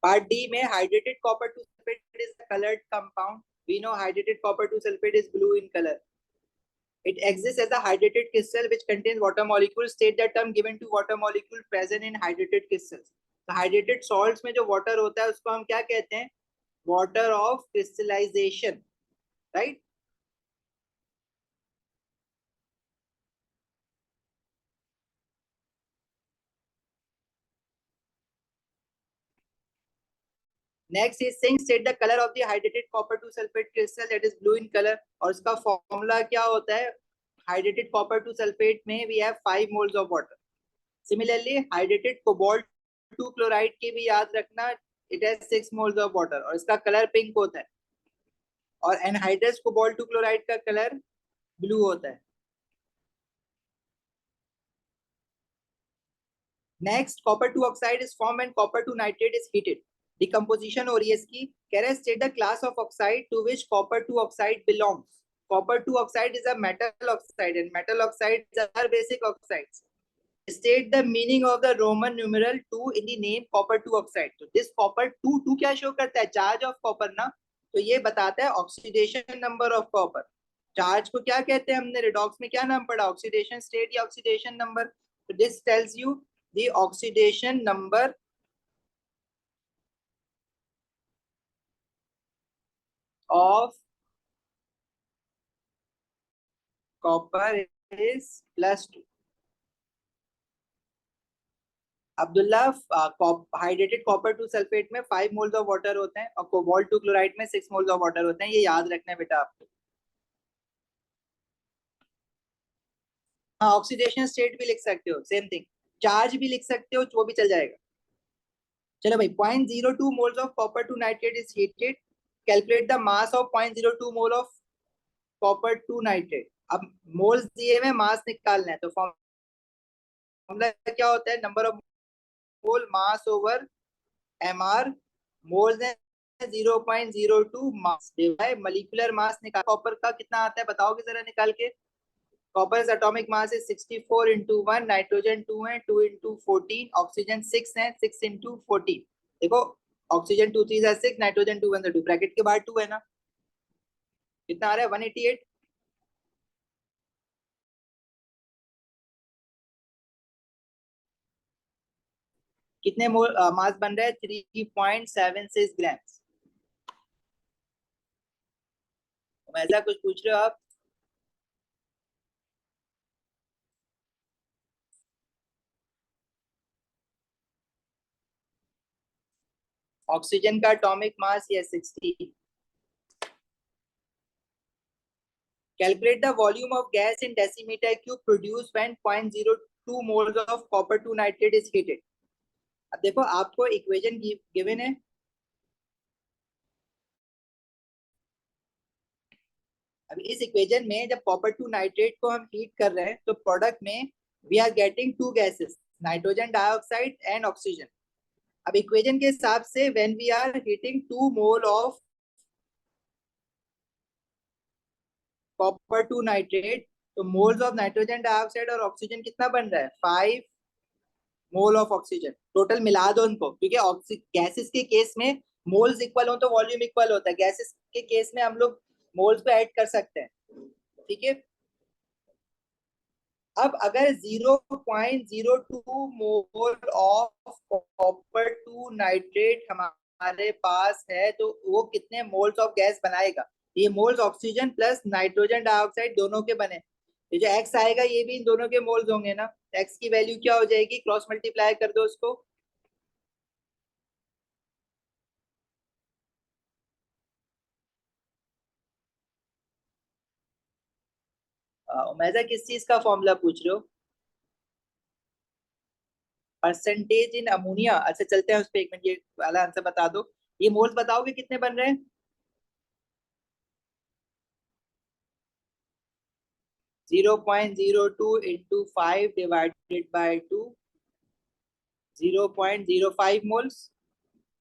पार्ट डी में hydrated copper two sulphate is coloured compound. We know hydrated copper two sulphate is blue in colour. It exists as a hydrated crystal which contains water molecules. State the term given to water molecule present in hydrated crystals. तो hydrated salts में जो water होता है उसको हम क्या कहते हैं? Water of crystallization, right? Next is saying state the color of the hydrated copper 2 sulfate crystal that is blue in color. और इसका formula क्या होता है? Hydrated copper 2 sulfate में we have 5 moles of water. Similarly, hydrated cobalt 2 chloride के भी याद रखना, it has 6 moles of water और इसका color pink होता है. और anhydrous cobalt 2 chloride का color blue होता है. Next, copper 2 oxide is formed when copper 2 nitrate is heated. Decomposition हो रही है इसकी. Can I state the class of oxide to which copper 2 oxide belongs? Copper 2 oxide is a metal oxide and metal oxides are basic oxides. State the meaning of the Roman numeral 2 in the name copper 2 oxide. So this copper 2 क्या show करता है? Charge of copper ना. तो ये बताता है oxidation number of copper. Charge को क्या कहते हैं? हमने redox में क्या नाम पढ़ा? Oxidation state या oxidation number. So this tells you the oxidation number of copper is +2. Abdullah, hydrated copper 2 sulphate में 5 मोल्स ऑफ वाटर होते हैं और कोबाल्ट 2 क्लोराइड में 6 मोल्स ऑफ वाटर होते हैं. ये याद रखना है बेटा आपको. हाँ, ऑक्सीडेशन स्टेट भी लिख सकते हो, सेम थिंग. चार्ज भी लिख सकते हो, वो भी चल जाएगा. चलो भाई, 0.02 moles of copper 2 nitrate is heated. Calculate the mass of 0.02 mole of copper 2 nitrate. अब मोल्स दिए में मास निकालना है, तो फॉर्मूला क्या होता है? Number of mole mass over mr. Moles है 0.02 मास डिवाइड मॉलिक्यूलर मास. निकाल कॉपर का कितना आता है बताओगे जरा निकाल के. कॉपर एटॉमिक मास है 64 into 1. नाइट्रोजन 2 है, 2 into 14. ऑक्सीजन 6 है, 6 into 14. देखो, ऑक्सीजन 2 3 6, नाइट्रोजन 2 1 2. ब्रैकेट के बाद 2 है ना. कितना आ रहा है? 188. कितने मोल मास बन रहा है? 3.76 ग्राम्स. ऐसा कुछ पूछ रहे हो आप? ऑक्सीजन का एटॉमिक मास ये 60. Calculate the volume of gas in decimeter cube produced when 0.02 moles of copper 2 nitrate is heated. अब देखो, आपको इक्वेशन गिवन है. अब इस इक्वेशन में जब कॉपर 2 नाइट्रेट को हम हीट कर रहे हैं तो प्रोडक्ट में we are getting 2 gases, nitrogen dioxide and oxygen. अब इक्वेशन के हिसाब से when we are heating 2 mole of copper 2 nitrate, तो मोल्स ऑफ नाइट्रोजन डाइऑक्साइड और ऑक्सीजन कितना बन रहा है? 5 मोल ऑफ ऑक्सीजन. टोटल मिला दो उनको, क्योंकि गैसेस के केस में मोल्स इक्वल हो तो वॉल्यूम इक्वल होता है. गैसेस के केस में हम लोग मोल्स को ऐड कर सकते हैं. ठीक है. अब अगर 0.02 मोल ऑफ कॉपर 2 नाइट्रेट हमारे पास है तो वो कितने मोल्स ऑफ गैस बनाएगा? ये moles oxygen plus nitrogen dioxide दोनों के बने. ये जो एक्स आएगा ये भी इन दोनों के मोल्स होंगे ना. एक्स की वैल्यू क्या हो जाएगी? क्रॉस मल्टीप्लाई कर दो उसको. उमैदा, किस चीज का फॉर्मूला पूछ रहे हो? Percentage in ammonia. अच्छा, चलते हैं उस पर एक मिनट. ये वाला आंसर बता दो. ये मोल्स बताओगे कितने बन रहे हैं? 0.02 into 5 divided by 2, 0.05 मोल्स.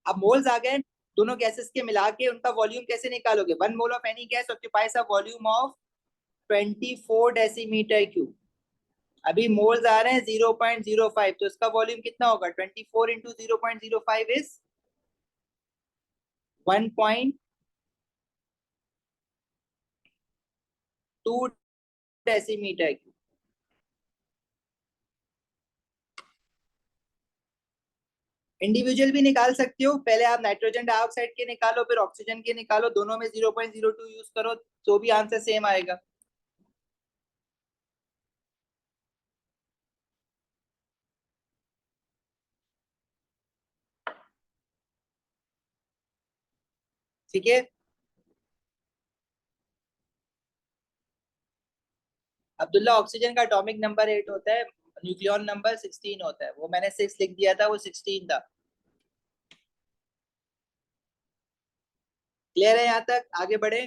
अब मोल्स आ गए. दोनों गैसेस के मिला के उनका वॉल्यूम कैसे निकालोगे? 1 mole of any gas occupies a volume of 24 decimetre cube. अभी मोल्स आ रहे हैं 0.05, तो इसका वॉल्यूम कितना होगा? 24 into 0.05 is 1.2 decimetre cube. Individual भी निकाल सकते हो, पहले आप नाइट्रोजन डाइऑक्साइड के निकालो फिर ऑक्सीजन के निकालो, दोनों में 0.02 यूज करो तो भी आंसर सेम आएगा। ठीक है, अब्दुल्ला ऑक्सीजन का एटॉमिक नंबर 8 होता है, न्यूक्लियन नंबर 16 होता है, वो मैंने 6 लिख दिया था, वो 16 था। क्लियर है यहाँ तक, आगे बढ़े।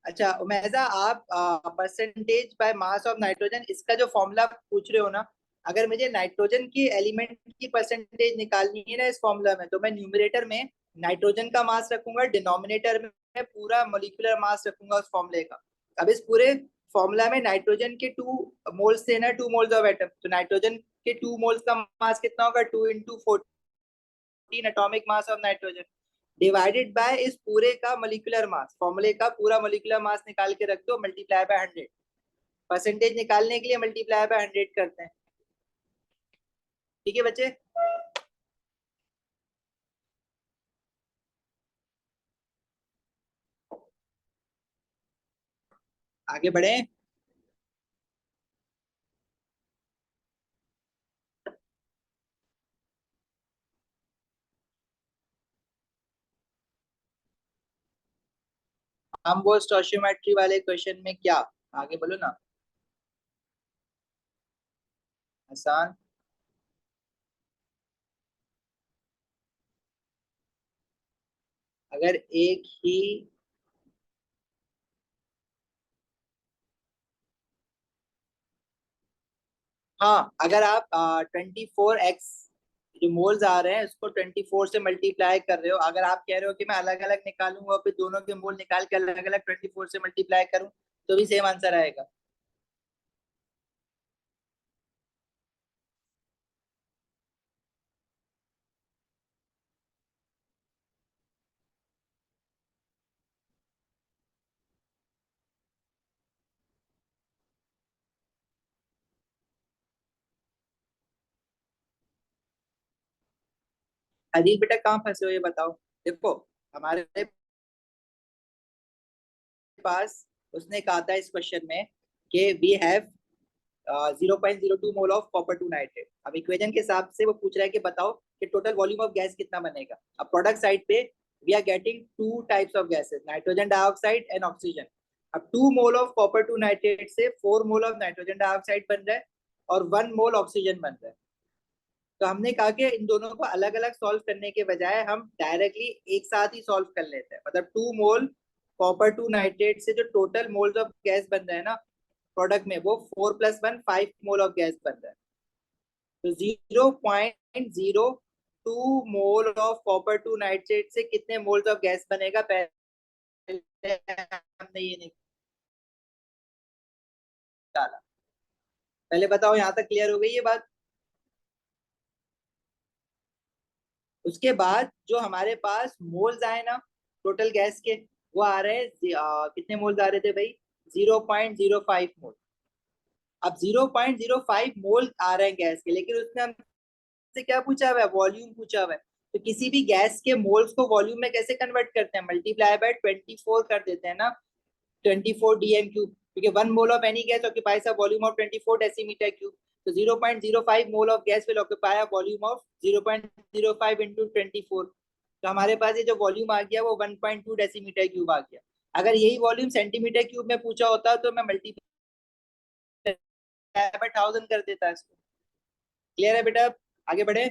अच्छा उमेजा, आप percentage by mass of nitrogen इसका जो फॉर्मूला पूछ रहे हो ना, अगर मुझे नाइट्रोजन की एलिमेंट की परसेंटेज निकालनी है ना इस फॉर्मूला में, तो मैं न्यूमरेटर में नाइट्रोजन का मास रखूंगा, डिनोमिनेटर में पूरा मोलिकुलर मास रखूंगा उस फॉर्मूले का। अब इस पूरे फॉर्मूला में नाइट्रोजन के 2 मोल्स थे ना, 2 मोल्स ऑफ एटम, तो नाइट्रोजन के 2 मोल्स का मास कितना होगा, 2 × 14 atomic mass of nitrogen, divided by इस पूरे का मोलिकुलर मास, फॉर्मूले का पूरा मोलिकुलर मास निकाल के रख दो, मल्टीप्लाई बाय 100। परसेंटेज निकालने के लिए मल्टीप्लाई बाय 100 करते हैं। ठीक है बच्चे, आगे बढ़े। हम वो स्टोशियोमेट्री वाले क्वेश्चन में क्या, आगे बोलो ना। आसान। अगर एक ही, हाँ अगर आप 24x जो मोल्स आ रहे हैं उसको 24 से मल्टीप्लाई कर रहे हो, अगर आप कह रहे हो कि मैं अलग अलग निकालूंगा फिर दोनों के मोल निकाल के अलग अलग 24 से मल्टीप्लाई करूं, तो भी सेम आंसर आएगा। अदील बेटा कहाँ फंसे हो ये बताओ। देखो हमारे पास उसने कहा था इस क्वेश्चन में कि we have 0.02 mole of copper two nitrate. अब इक्वेशन के हिसाब से वो पूछ रहा है कि बताओ कि टोटल वॉल्यूम ऑफ गैस कितना बनेगा। अब प्रोडक्ट साइड पे we are getting 2 types of gases, nitrogen dioxide and oxygen. अब 2 mole of copper two nitrate से 4 मोल ऑफ नाइट्रोजन डाइऑक्साइड बन रहा है और 1 मोल ऑक्सीजन बन रहा है। तो हमने कहा कि इन दोनों को अलग अलग सॉल्व करने के बजाय हम डायरेक्टली एक साथ ही सॉल्व कर लेते हैं, मतलब 2 मोल कॉपर टू नाइट्रेट से जो टोटल मोल्स ऑफ गैस बन रहा है ना प्रोडक्ट में, वो 4 + 1 5 मोल ऑफ गैस बन रहा है। तो 0.02 mole of copper two nitrate से कितने मोल्स ऑफ गैस बनेगा, पहले हमने ये निकाला। पहले बताओ यहाँ तक क्लियर हो गई ये बात। उसके बाद जो हमारे पास मोल्स आए ना टोटल गैस के, वो आ रहे हैं कितने मोल्स आ रहे थे भाई, 0.05 मोल। अब 0.05 मोल आ रहे हैं गैस के, लेकिन उसने हमसे क्या पूछा हुआ है, वॉल्यूम पूछा हुआ है। तो किसी भी गैस के मोल्स को वॉल्यूम में कैसे कन्वर्ट करते हैं, मल्टीप्लाई बाय 24 कर देते हैं ना, 24 dm³ क्योंकि 1 mole of any gas occupies a volume of 24 decimetre cube. तो 0.05 mole of gas will occupy a volume of 0.05 into 24। तो हमारे पास ये जो वॉल्यूम आ गया वो 1.2 डेसीमीटर क्यूब आ गया। अगर यही वॉल्यूम सेंटीमीटर क्यूब में पूछा होता तो मैं मल्टीप्लाई बाय 1000 कर देता इसको। क्लियर है बेटा, आगे बढ़े।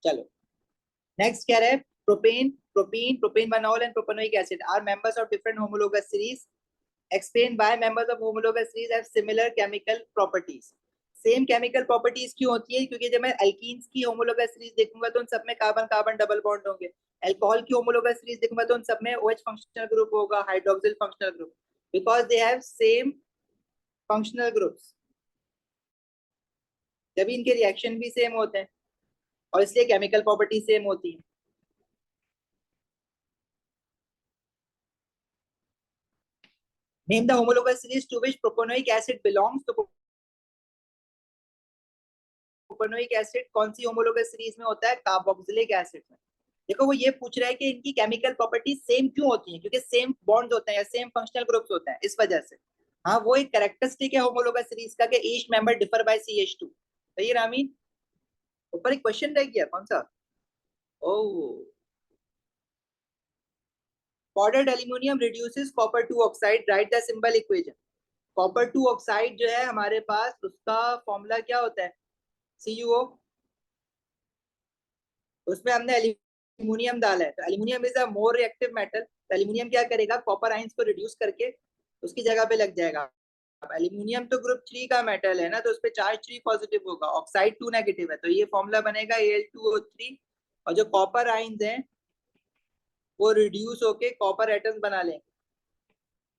चलो नेक्स्ट क्या है, propane propene propanol and propanoic acid are members of different homologous series. Explain why members of homologous series have similar chemical properties. Same chemical properties क्यों होती है, क्योंकि जब मैं एल्कीन्स की होमोलोगस सीरीज देखूंगा तो उन सब में कार्बन कार्बन डबल बॉन्ड होंगे। अल्कोहल की होमोलोगस सीरीज देखूंगा तो उन सब में OH फंक्शनल ग्रुप होगा, hydroxyl functional group, because they have same functional groups, तभी इनके रिएक्शन भी सेम होते हैं और इसलिए केमिकल प्रॉपर्टी सेम होती है। Name the homologous series to which propanoic acid belongs. तो प्रोपेनोइक एसिड कौन सी होमोलोगस सीरीज में होता है? कार्बोक्सिलिक एसिड में। देखो वो ये पूछ रहा है कि इनकी केमिकल प्रॉपर्टीज सेम क्यों होती हैं, क्योंकि सेम बॉन्ड्स होते हैं या सेम फंक्शनल ग्रुप्स होते हैं, इस वजह से। हाँ, वो एक कैरेक्टरिस्टिक है होमोलोगस सीरीज का कि each member differ by CH2। सही है रामीन? ऊपर एक क्वेश्चन रह गया, कौन सा? ओह, powdered aluminium reduces copper 2 oxide, write the symbol equation। Copper 2 oxide जो है हमारे पास, उसका फॉर्मूला क्या होता है? CuO। उसमें हमने एल्यूमिनियम डाला है, तो aluminium is a more reactive metal. तो एल्यूमिनियम क्या करेगा? कॉपर आयंस को रिड्यूस करके उसकी जगह पे लग जाएगा। अब एल्यूमिनियम तो ग्रुप 3 का मेटल है ना, तो उस पे चार्ज 3 पॉजिटिव होगा, ऑक्साइड 2 नेगेटिव है, तो ये फॉर्मूला बनेगा Al2O3। और जो कॉपर आयंस हैं वो रिड्यूस होके कॉपर एटम्स बना लेंगे।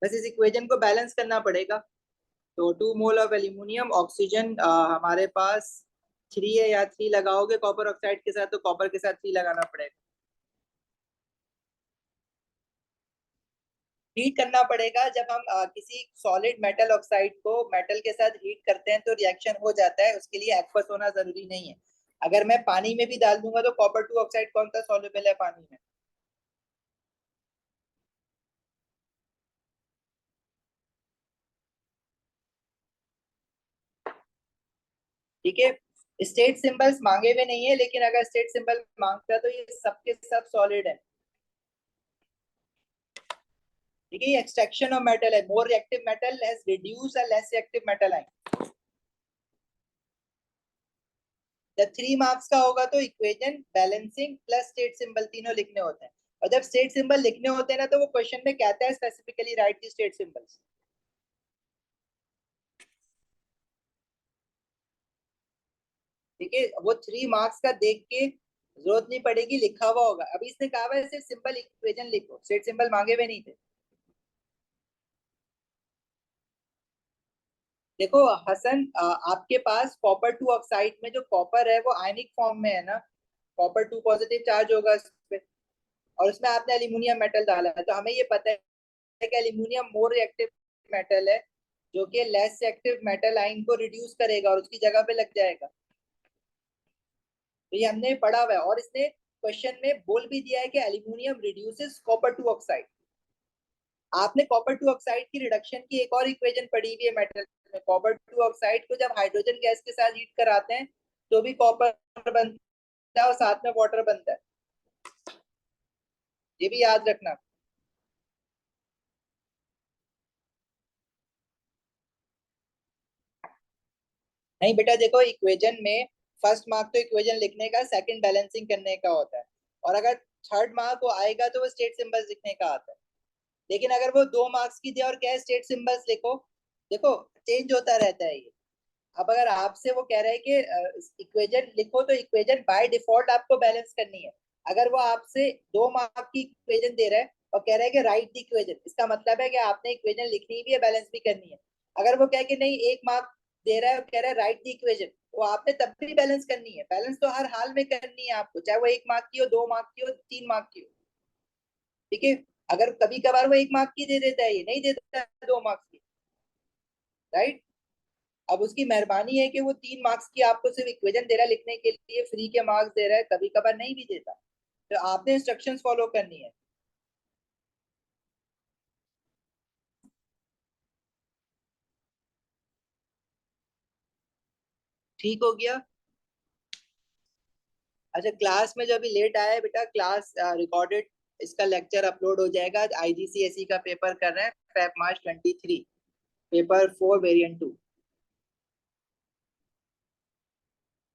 बस इस इक्वेशन को बैलेंस करना पड़ेगा। तो 2 मोल ऑफ एल्यूमिनियम, ऑक्सीजन हमारे पास 3 है, या 3 लगाओगे कॉपर ऑक्साइड के साथ तो कॉपर के साथ 3 लगाना पड़ेगा। हीट करना पड़ेगा। जब हम किसी सॉलिड मेटल ऑक्साइड को मेटल के साथ हीट करते हैं तो रिएक्शन हो जाता है, उसके लिए एक्वस होना जरूरी नहीं है। अगर मैं पानी में भी डाल दूंगा तो कॉपर 2 ऑक्साइड कौन सा सॉल्युबल है पानी में? ठीक है। स्टेट सिंबल्स मांगे हुए नहीं है, लेकिन अगर स्टेट सिंबल मांगता है तो ये सबके सब सॉलिड है। ठीक है, ये एक्सट्रैक्शन ऑफ मेटल है। More reactive metal has reduce a less reactive metal ion. जब 3 मार्क्स का होगा तो equation, balancing plus state symbol तीनों लिखने होते हैं। और जब स्टेट सिंबल लिखने होते हैं ना, तो वो क्वेश्चन में कहता है specifically right the state symbols. ठीक है, वो 3 मार्क्स का देख के जरूरत नहीं पड़ेगी, लिखा हुआ होगा। अभी इसने कहा हुआ है सिर्फ सिंपल इक्वेशन लिखो, स्टेट सिंबल मांगे हुए नहीं थे। देखो हसन, आपके पास कॉपर 2 ऑक्साइड में जो कॉपर है वो आयनिक फॉर्म में है ना, कॉपर 2 पॉजिटिव चार्ज होगा उस पे। और उसमें आपने एल्यूमिनियम मेटल डाला है, तो हमें ये पता है कि एल्यूमिनियम मोर रिएक्टिव मेटल है, जो कि लेस रिएक्टिव मेटल आयन को रिड्यूस करेगा और उसकी जगह पे लग जाएगा। तो ये हमने पढ़ा हुआ है, और इसने क्वेश्चन में बोल भी दिया है कि एल्यूमिनियम रिड्यूसेस कॉपर 2 ऑक्साइड। आपने कॉपर 2 ऑक्साइड की रिडक्शन की एक और इक्वेशन पढ़ी हुई है मेटल में। कॉपर 2 ऑक्साइड को जब हाइड्रोजन गैस के साथ हीट कराते हैं तो भी कॉपर बनता है और साथ में वाटर बनता है, ये भी याद रखना। नहीं बेटा, देखो इक्वेशन में फर्स्ट मार्क तो इक्वेशन लिखने का, सेकंड बैलेंसिंग करने का होता है। और अगर थर्ड मार्क वो आएगा तो वो स्टेट सिंबल्स लिखने का आता है। लेकिन अगर वो 2 मार्क्स की दे और क्या स्टेट सिंबल्स लिखो, देखो चेंज होता रहता है ये। अब अगर आपसे वो कह रहे हैं कि इक्वेशन लिखो, तो इक्वेशन बाय डिफॉल्ट आपको बैलेंस करनी है। अगर वो आपसे 2 मार्क की इक्वेशन दे रहा है और कह रहा है कि राइट द इक्वेशन, इसका मतलब है कि आपने इक्वेशन लिखनी भी है, बैलेंस भी करनी है। अगर वो कहे कि नहीं 1 मार्क दे रहा है और कह रहा है राइट द इक्वेशन, वो आपने तब भी बैलेंस करनी है। बैलेंस तो हर हाल में करनी है आपको, चाहे वो 1 मार्क की हो, 2 मार्क की हो, 3 मार्क की हो। ठीक है। अगर कभी कभार वो 1 मार्क की दे देता है, ये नहीं दे देता है 2 मार्क्स की, राइट। अब उसकी मेहरबानी है कि वो 3 मार्क्स की आपको सिर्फ इक्वेशन दे रहा है लिखने के लिए, फ्री के मार्क्स दे रहा है, कभी कभार नहीं भी देता। तो आपने इंस्ट्रक्शंस फॉलो करनी है। ठीक हो गया। अच्छा, क्लास में जो अभी लेट आया है बेटा, क्लास रिकॉर्डेड, इसका लेक्चर अपलोड हो जाएगा। IGCSE का पेपर कर रहे हैं, फेब मार्च 23, पेपर 4 वेरिएंट 2।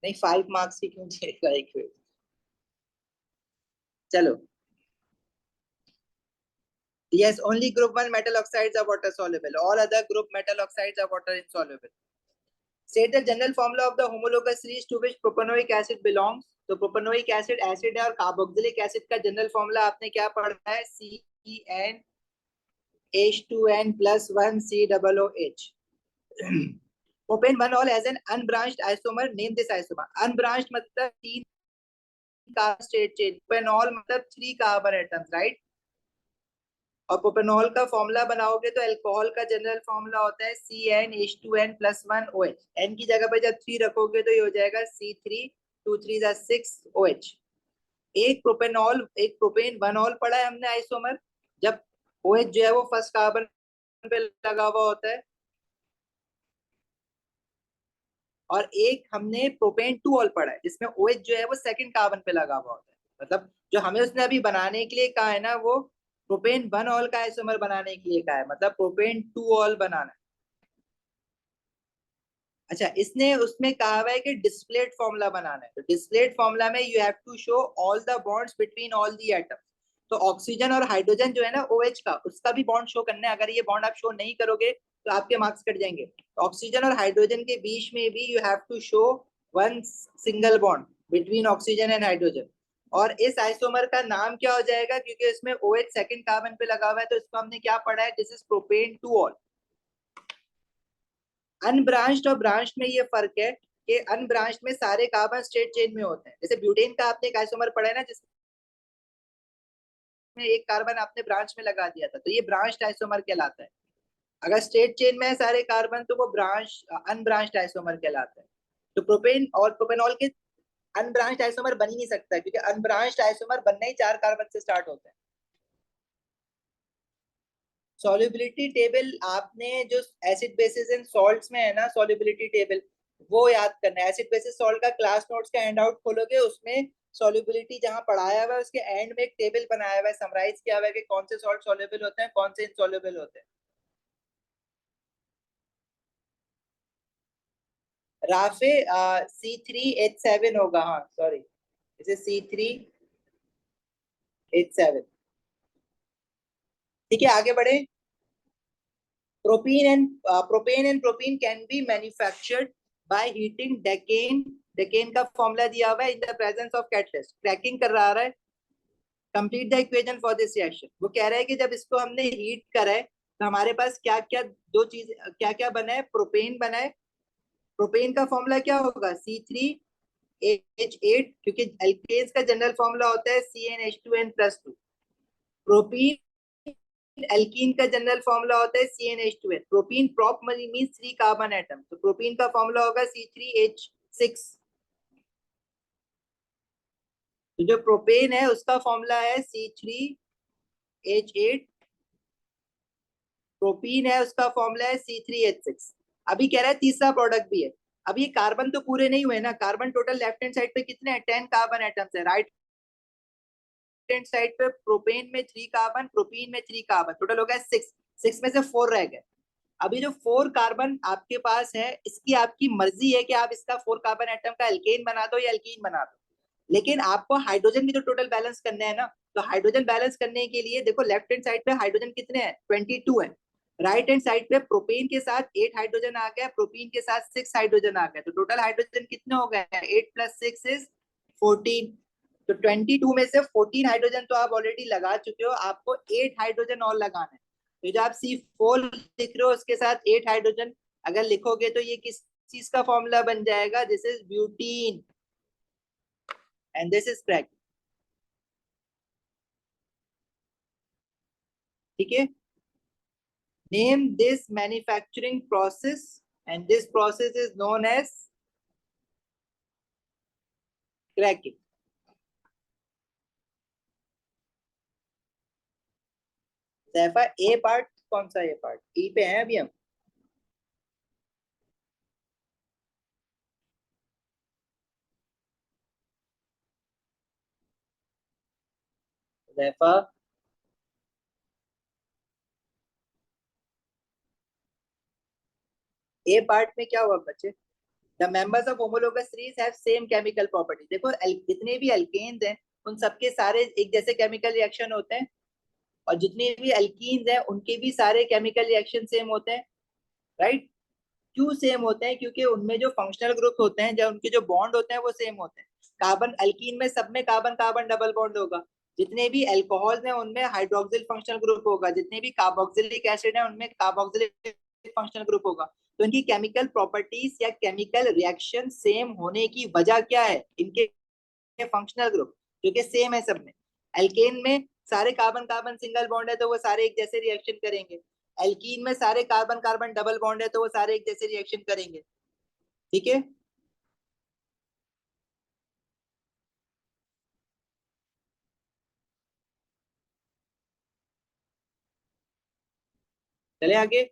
नहीं, 5 मार्क्स की क्यों चलेगा एक? चलो। Yes, only group 1 metal oxides are water soluble. All other group metal oxides are water insoluble. State the general formula of the homologous series to which propanoic acid belongs। तो propanoic acid acid है, और carboxylic acid का general formula आपने क्या पढ़ा है? CnH2n+1COOH। Propane 1 all as an unbranched isomer, name this isomer। Unbranched मतलब 3 carbon state chain, propanol मतलब 3 कार्बन एटम्स, राइट। और प्रोपेनॉल का फॉर्मूला बनाओगे तो अल्कोहल का जनरल फॉर्मूला होता है CnH2n+1 OH। एन की जगह पे जब 3 रखोगे तो ये हो जाएगा C3, 2 3 6 OH। एक प्रोपेनॉल एक प्रोपेन 1 ऑल पढ़ा है हमने आइसोमर, जब OH जो है वो फर्स्ट कार्बन पे लगा हुआ होता है, और एक हमने प्रोपेन 2 ऑल पढ़ा है जिसमें OH जो है वो सेकंड कार्बन पे लगा हुआ होता है। मतलब जो हमें उसने अभी बनाने के लिए कहा है ना, वो प्रोपेन 1 ऑल का आइसोमर बनाने के लिए कहा है, मतलब प्रोपेन 2 ऑल बनाना है। अच्छा, इसने उसमें कहा हुआ है कि डिस्प्लेट फॉर्मूला बनाना है, तो डिस्प्लेट फॉर्मूला में you have to show all the bonds between all the atoms. तो ऑक्सीजन और हाइड्रोजन जो है ना OH का, उसका भी बॉन्ड शो करना है। अगर ये बॉन्ड आप शो नहीं करोगे तो आपके मार्क्स कट जाएंगे। तो ऑक्सीजन और हाइड्रोजन के बीच में भी you have to show one single bond between oxygen and hydrogen. और इस आइसोमर का नाम क्या हो जाएगा, क्योंकि इसमें OH सेकंड कार्बन पे लगा हुआ है, तो इसको हमने क्या पढ़ा है, this is propane 2 all. Unbranched और ब्रांच्ड में ये फर्क है कि अनब्रांच्ड में सारे कार्बन स्ट्रेट चेन में होते हैं। जैसे ब्यूटेन का आपने एक आइसोमर पढ़ा है ना, जिसमें एक कार्बन आपने ब्रांच में लगा दिया था, तो ये ब्रांच्ड आइसोमर कहलाता है। अगर स्ट्रेट चेन में है सारे कार्बन तो वो ब्रांच अनब्रांच्ड आइसोमर कहलाता है। तो प्रोपेन और प्रोपेनॉल के अनब्रांच्ड आइसोमर बन ही नहीं सकता, क्योंकि अनब्रांच्ड आइसोमर बनना ही 4 कार्बन से स्टार्ट होता है। सॉल्युबिलिटी टेबल आपने जो एसिड बेसिस एंड सॉल्ट्स में है ना, सॉल्युबिलिटी टेबल वो याद करना है। एसिड बेसिस सॉल्ट का क्लास नोट्स का हैंड आउट खोलोगे, उसमें सॉल्युबिलिटी जहां पढ़ाया हुआ है उसके एंड में एक टेबल बनाया हुआ है, समराइज किया हुआ है कि कौन से सॉल्ट सॉल्युबल होते हैं, कौन से इनसॉल्युबल होते हैं। राफे C3H7 होगा, हाँ सॉरी, इसे C3H7। ठीक है, आगे बढ़े। Propane and propene can be manufactured by heating decane। decane का फॉर्मूला दिया हुआ है, in the presence of catalyst। Cracking कर रहा है। Complete the equation for this reaction. वो कह रहा है कि जब इसको हमने हीट करा है तो हमारे पास क्या क्या दो चीज क्या क्या बना है, प्रोपेन बना है। प्रोपेन का फॉर्मूला क्या होगा, C3H8, क्योंकि एल्केन्स का जनरल फॉर्मूला होता है CnH2n+2। प्रोपीन एल्कीन का जनरल फॉर्मूला होता है CnH2n। Propene prop means 3 carbon atom, तो प्रोपीन का फॉर्मूला होगा C3H6। तो जो प्रोपेन है उसका फॉर्मूला है C3H8। प्रोपीन है उसका फॉर्मूला है C3H6। अभी कह रहा है तीसरा प्रोडक्ट भी है। अब ये कार्बन तो पूरे नहीं हुए ना, carbon total left hand side पे कितने हैं, 10 कार्बन एटम्स है। राइट हैंड साइड पे प्रोपेन में 3 कार्बन, प्रोपीन में 3 कार्बन, टोटल हो गया 6। 6 में से 4 रह गए। अभी जो 4 कार्बन आपके पास है, इसकी आपकी मर्जी है कि आप इसका 4 कार्बन एटम का एल्केन बना दो या एल्कीन बना दो, लेकिन आपको हाइड्रोजन भी तो टोटल बैलेंस करना है ना। तो हाइड्रोजन बैलेंस करने के लिए देखो, लेफ्ट हैंड साइड पे हाइड्रोजन कितने हैं, 22 है। राइट हैंड साइड पे प्रोपेन के साथ 8 हाइड्रोजन आ गया, प्रोपीन के साथ 6 हाइड्रोजन आ गया, तो टोटल हाइड्रोजन कितने हो गए, 8 + 6 इज 14। तो 22 में से 14 हाइड्रोजन तो आप ऑलरेडी लगा चुके हो, आपको 8 हाइड्रोजन और लगाना है। तो जो आप C4 लिख रहे हो उसके साथ 8 हाइड्रोजन अगर लिखोगे तो ये किस चीज का फॉर्मूला बन जाएगा, this is butene and this is crack. ठीक है, name this manufacturing process and this process is known as cracking. सैफा ए पार्ट कौन सा, ए पार्ट ई पे है अभी हम। सैफा ए पार्ट में क्या हुआ बच्चे, the members of homologous series have same chemical property. देखो जितने भी अल्केन्स हैं उन सबके सारे एक जैसे केमिकल रिएक्शन होते हैं, और जितने भी अल्कीन्स हैं उनके भी सारे केमिकल रिएक्शन सेम होते हैं। राइट, क्यों सेम होते हैं, क्योंकि उनमें जो फंक्शनल ग्रुप होते हैं, जो उनके जो बॉन्ड होते हैं वो सेम होते हैं। कार्बन अल्कीन में सब में कार्बन कार्बन डबल बॉन्ड होगा। जितने भी अल्कोहल हैं उनमें हाइड्रोक्सिल फंक्शनल ग्रुप होगा। जितने भी कार्बोक्सिलिक एसिड है उनमें कार्बोक्सिलिक फंक्शनल ग्रुप होगा। तो इनकी केमिकल प्रॉपर्टीज या केमिकल रिएक्शन सेम होने की वजह क्या है, इनके फंक्शनल ग्रुप जो कि सेम है सब में। एल्केन में सारे कार्बन कार्बन सिंगल बॉन्ड है तो वो सारे एक जैसे रिएक्शन करेंगे। एल्कीन में सारे कार्बन कार्बन डबल बॉन्ड है तो वो सारे एक जैसे रिएक्शन करेंगे। ठीक है, चले आगे।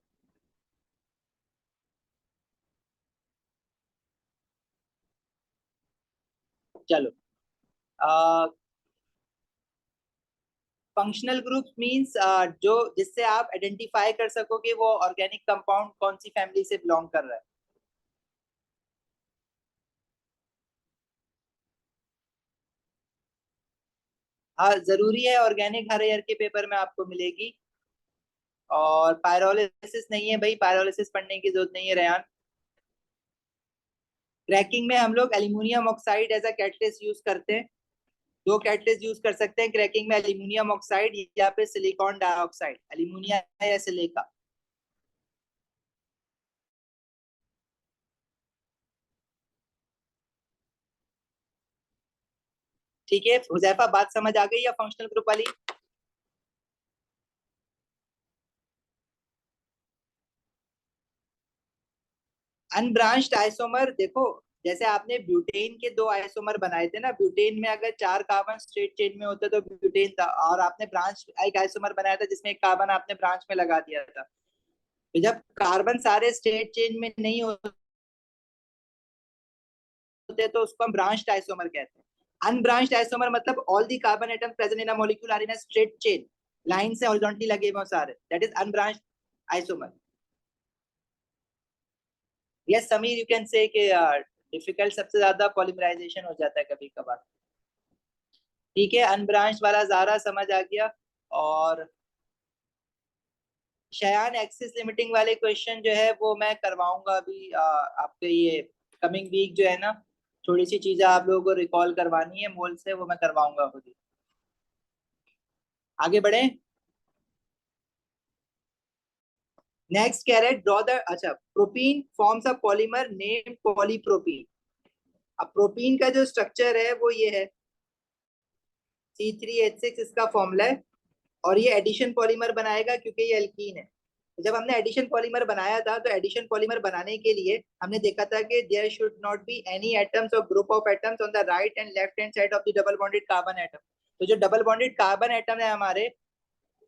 चलो, फंक्शनल ग्रुप मींस जो जिससे आप आइडेंटिफाई कर सको कि वो ऑर्गेनिक कंपाउंड कौन सी फैमिली से बिलोंग कर रहा है। हाँ जरूरी है, ऑर्गेनिक हर ईयर के पेपर में आपको मिलेगी। और पायरोलिसिस नहीं है भाई, पायरोलिसिस पढ़ने की जरूरत नहीं है रेयान। क्रैकिंग में हम लोग aluminium oxide as a catalyst use करते हैं। दो कैटलिस्ट यूज कर सकते हैं क्रैकिंग में, एल्यूमिनियम ऑक्साइड या फिर सिलिकॉन डाइऑक्साइड, एल्यूमिनिया या सिलिका। ठीक है हुजैफा, बात समझ आ गई या फंक्शनल ग्रुप वाली? अनब्रांच्ड आइसोमर देखो, जैसे आपने ब्यूटेन के दो आइसोमर बनाए थे ना, ब्यूटेन में अगर चार कार्बन स्ट्रेट चेन में होते तो ब्यूटेन था, और आपने ब्रांच एक आइसोमर बनाया था जिसमें एक कार्बन आपने ब्रांच में लगा दिया था। तो जब कार्बन सारे स्ट्रेट चेन में नहीं होते तो उसको हम ब्रांच्ड आइसोमर कहते हैं। अनब्रांच्ड आइसोमर मतलब all the carbon atom present in a molecule are in a straight chain, line से हॉरिजॉन्टली लगे हुए सारे, that is unbranched isomer. Yes Sameer, you can say कि डिफिकल्ट सबसे ज्यादा पॉलीमराइजेशन हो जाता है कभी कभार। ठीक है, अनब्रांच वाला ज़ारा समझ आ गया। और शयान एक्सिस लिमिटिंग वाले क्वेश्चन जो है वो मैं करवाऊंगा अभी आपके ये कमिंग वीक जो है ना, थोड़ी सी चीजें आप लोगों को रिकॉल करवानी है मोल से, वो मैं करवाऊंगा खुद ही। आगे बढ़े। नेक्स्ट कह रहे हैं ड्रॉ द, अच्छा, propene forms a polymer named polypropene. अब प्रोपीन का जो स्ट्रक्चर है वो ये है, C3H6 इसका फॉर्मूला है। और ये एडिशन पॉलीमर बनाएगा क्योंकि ये एल्कीन है। तो जब हमने एडिशन पॉलीमर बनाया था तो एडिशन पॉलीमर बनाने के लिए हमने देखा था कि there should not be any atoms और group of atoms on the right and left hand side of the double bonded carbon atom. तो जो डबल बॉन्डेड कार्बन एटम है हमारे,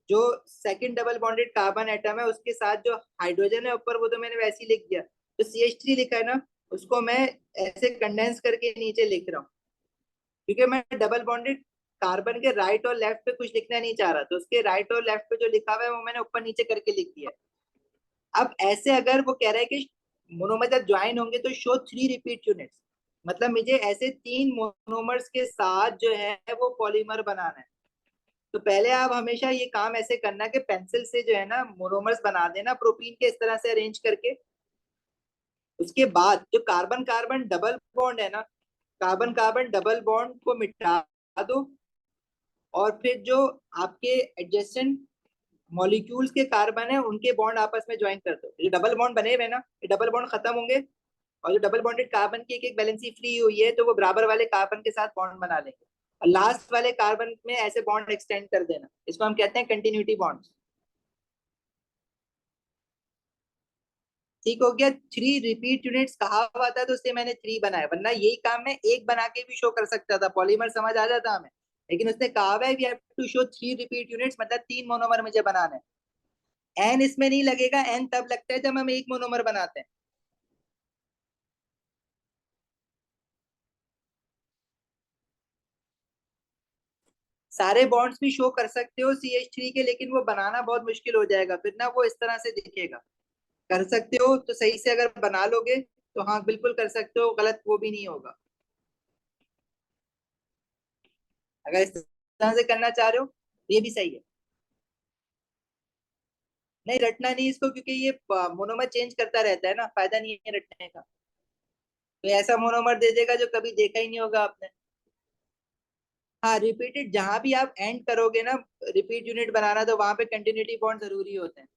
जो second double bonded carbon atom है उसके साथ जो हाइड्रोजन है ऊपर, वो तो मैंने वैसे ही लिख दिया। तो CH3 लिखा है ना, उसको मैं ऐसे कंडेंस करके नीचे लिख रहा हूँ, क्योंकि मैं डबल बॉन्डेड कार्बन के राइट और लेफ्ट पे कुछ लिखना नहीं चाह रहा, तो उसके राइट और लेफ्ट पे जो लिखा हुआ है वो मैंने ऊपर नीचे करके लिख दिया। अब ऐसे अगर वो कह रहा है कि मोनोमर जब ज्वाइन होंगे तो शो 3 रिपीट यूनिट्स, मतलब मुझे ऐसे 3 मोनोमर्स के साथ जो है वो पॉलीमर बनाना है। तो पहले आप हमेशा ये काम ऐसे करना कि पेंसिल से जो है ना मोनोमर्स बना देना प्रोटीन के, इस तरह से अरेंज करके। उसके बाद जो कार्बन कार्बन डबल बॉन्ड है ना, कार्बन कार्बन डबल बॉन्ड को मिटा दो, और फिर जो आपके एडजेसेंट मॉलिक्यूल्स के कार्बन है उनके बॉन्ड आपस में ज्वाइन कर दो। ये डबल बॉन्ड बने हुए ना, ये डबल बॉन्ड खत्म होंगे, और जो डबल बॉन्डेड कार्बन की एक एक वैलेंसी फ्री हुई है तो वो बराबर वाले कार्बन के साथ बॉन्ड बना लेंगे, और लास्ट वाले कार्बन में ऐसे बॉन्ड एक्सटेंड कर देना, इसको हम कहते हैं कंटिन्यूटी बॉन्ड्स। ठीक हो गया। 3 रिपीट यूनिट्स कहा हुआ था तो उससे मैंने 3 बनाया, वरना यही काम मैं एक बना के भी शो कर सकता था, पॉलीमर समझ आ जाता हमें। लेकिन उसने कहा हुआ है we have to show 3 repeat units, मतलब 3 मोनोमर मुझे बनाना है। एन इसमें नहीं लगेगा, एन तब लगता है जब हम एक मोनोमर बनाते हैं। सारे बॉन्ड्स भी शो कर सकते हो CH3 के, लेकिन वो बनाना बहुत मुश्किल हो जाएगा फिर ना, वो इस तरह से दिखेगा। कर सकते हो तो सही से अगर बना लोगे तो हाँ बिल्कुल कर सकते हो, गलत वो भी नहीं होगा। अगर इस तरह से करना चाह रहे हो तो ये भी सही है। नहीं रटना नहीं इसको, क्योंकि ये मोनोमर चेंज करता रहता है ना, फायदा नहीं है रटने का। तो ऐसा मोनोमर दे देगा जो कभी देखा ही नहीं होगा आपने। हाँ रिपीटेड, जहां भी आप एंड करोगे ना रिपीट यूनिट बनाना, तो वहां पे कंटिन्यूटी बॉन्ड जरूरी होते हैं।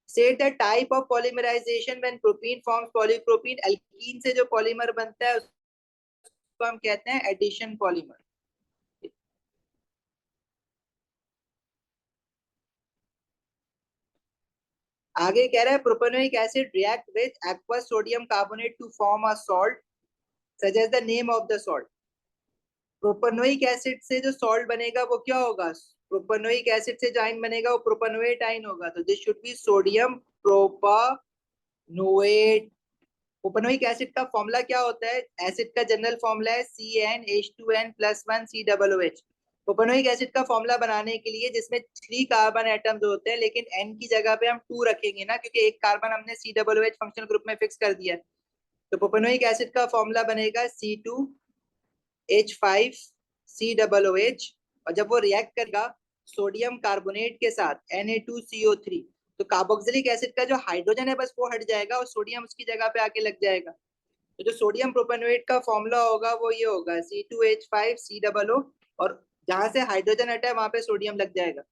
Say the type of polymerization when propene forms polypropene, alkene से जो पॉलीमर बनता है उसको हम कहते हैं एडिशन पॉलीमर। आगे कह रहा है propanoic acid react with aqueous sodium carbonate to form a salt, suggest the name of the salt. Propanoic acid से जो सॉल्ट बनेगा वो क्या होगा? प्रोपेनोइक एसिड से जो आयन बनेगा वो प्रोपेनोएट आयन होगा, तो this should be sodium propanoate. Propanoic acid का फॉर्मूला क्या होता है? एसिड का जनरल फॉर्मूला है CnH2n+1 COOH। प्रोपेनोइक एसिड का फॉर्मूला बनाने के लिए जिसमें 3 कार्बन एटम्स होते हैं, लेकिन N की जगह पे हम 2 रखेंगे ना, क्योंकि एक कार्बन हमने COOH फंक्शनल ग्रुप में फिक्स कर दिया है। तो प्रोपेनोइक एसिड का फॉर्मूला बनेगा C2H5COOH, और जब वो रिएक्ट करेगा सोडियम कार्बोनेट के साथ Na2CO3, तो कार्बोक्सिलिक एसिड का जो हाइड्रोजन है बस वो हट जाएगा और सोडियम उसकी जगह पे आके लग जाएगा। तो जो सोडियम प्रोपेनोएट का फॉर्मूला होगा वो ये होगा C2H5COO, और जहां से हाइड्रोजन हटा है वहां पे सोडियम लग जाएगा।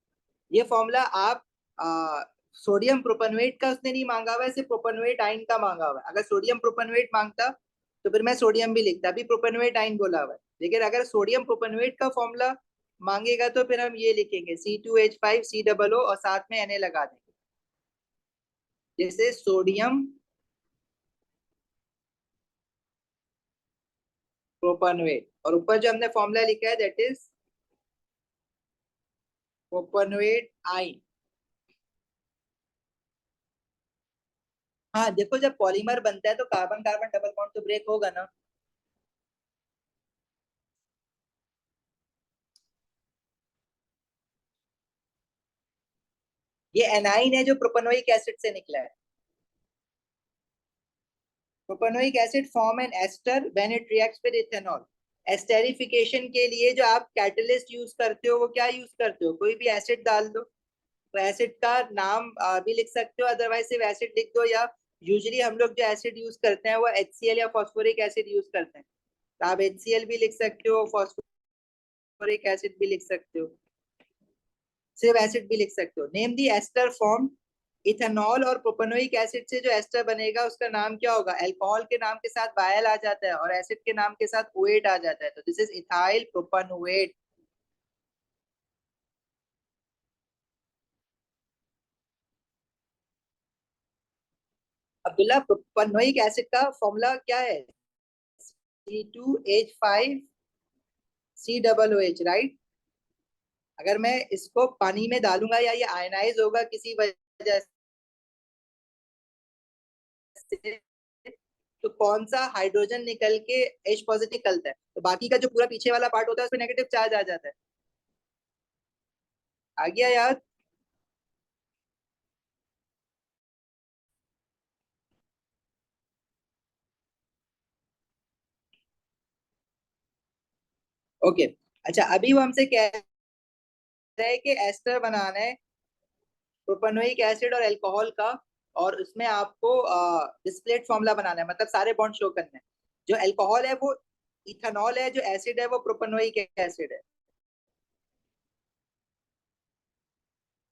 ये फॉर्मूला आप सोडियम प्रोपेनोएट का उसने नहीं मांगा हुआ है, सिर्फ प्रोपेनोएट आयन का मांगा हुआ है। अगर सोडियम प्रोपेनोएट मांगता तो फिर मैं सोडियम भी लिखता, अभी प्रोपेनोएट आयन बोला हुआ है। लेकिन अगर सोडियम प्रोपेनोएट का फॉर्मूला मांगेगा तो फिर हम ये लिखेंगे C2H5COO और साथ में Na लगा देंगे, जैसे सोडियम प्रोपेनोएट, और ऊपर जो हमने फॉर्मूला लिखा है दैट इज प्रोपेनोएट आयन। हाँ देखो, जब पॉलीमर बनता है तो कार्बन कार्बन डबल बॉन्ड तो ब्रेक होगा ना। ये एनाइन है जो प्रोपेनोइक एसिड से निकला है। Propanoic acid form an ester when it reacts with ethanol. Esterification के लिए जो आप कैटलिस्ट यूज करते हो वो क्या यूज करते हो? कोई भी एसिड डाल दो, तो एसिड का नाम भी लिख सकते हो, अदरवाइज सिर्फ एसिड लिख दो, या यूजुअली हम लोग जो एसिड यूज करते हैं वो HCl या फॉस्फोरिक एसिड यूज करते हैं। तो आप HCl भी लिख सकते हो, फॉस्फोरिक एसिड भी लिख सकते हो, सिर्फ एसिड भी लिख सकते हो। Name the ester form. Ethanol और प्रोपेनोइक एसिड से जो एस्टर बनेगा उसका नाम क्या होगा? अल्कोहल के नाम के साथ बायल आ जाता है और एसिड के नाम के साथ ओएट आ जाता है, तो this is ethyl propanoate. Abdullah, propanoic acid का फॉर्मूला क्या है? C2H5COOH, right? अगर मैं इसको पानी में डालूंगा या ये आयनाइज होगा किसी वजह से, तो कौन सा हाइड्रोजन निकल के H पॉजिटिव निकलता है, तो बाकी का जो पूरा पीछे वाला पार्ट होता है उसमें नेगेटिव चार्ज आ जाता है। आ गया याद? ओके। अच्छा, अभी वो हमसे कह रहा है कि एस्टर बनाना है प्रोपेनोइक एसिड और अल्कोहल का, और उसमें आपको डिस्प्लेट फॉर्मूला बनाना है, मतलब सारे बॉन्ड शो करने हैं। जो अल्कोहल है वो इथेनॉल है, जो एसिड है वो प्रोपेनोइक एसिड है।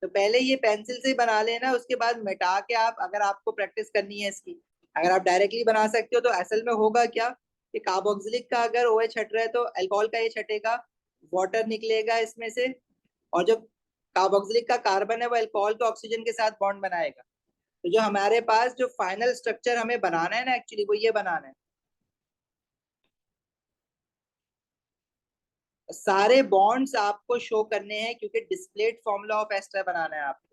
तो पहले ये पेंसिल से बना लेना, उसके बाद मिटा के आप, अगर आपको प्रैक्टिस करनी है इसकी, अगर आप डायरेक्टली बना सकते हो तो असल में होगा क्या कि कार्बोक्सिलिक का अगर OH हट रहा है तो अल्कोहल का ये छटेगा, वाटर निकलेगा इसमें से, और जो कार्बोक्सिलिक का कार्बन है वो अल्कोहल के ऑक्सीजन के साथ बॉन्ड बनाएगा। तो जो हमारे पास जो फाइनल स्ट्रक्चर हमें बनाना है ना, एक्चुअली वो ये बनाना है। सारे बॉन्ड्स आपको शो करने हैं क्योंकि डिस्प्लेट फॉर्मूला ऑफ एस्टर बनाना है आपको।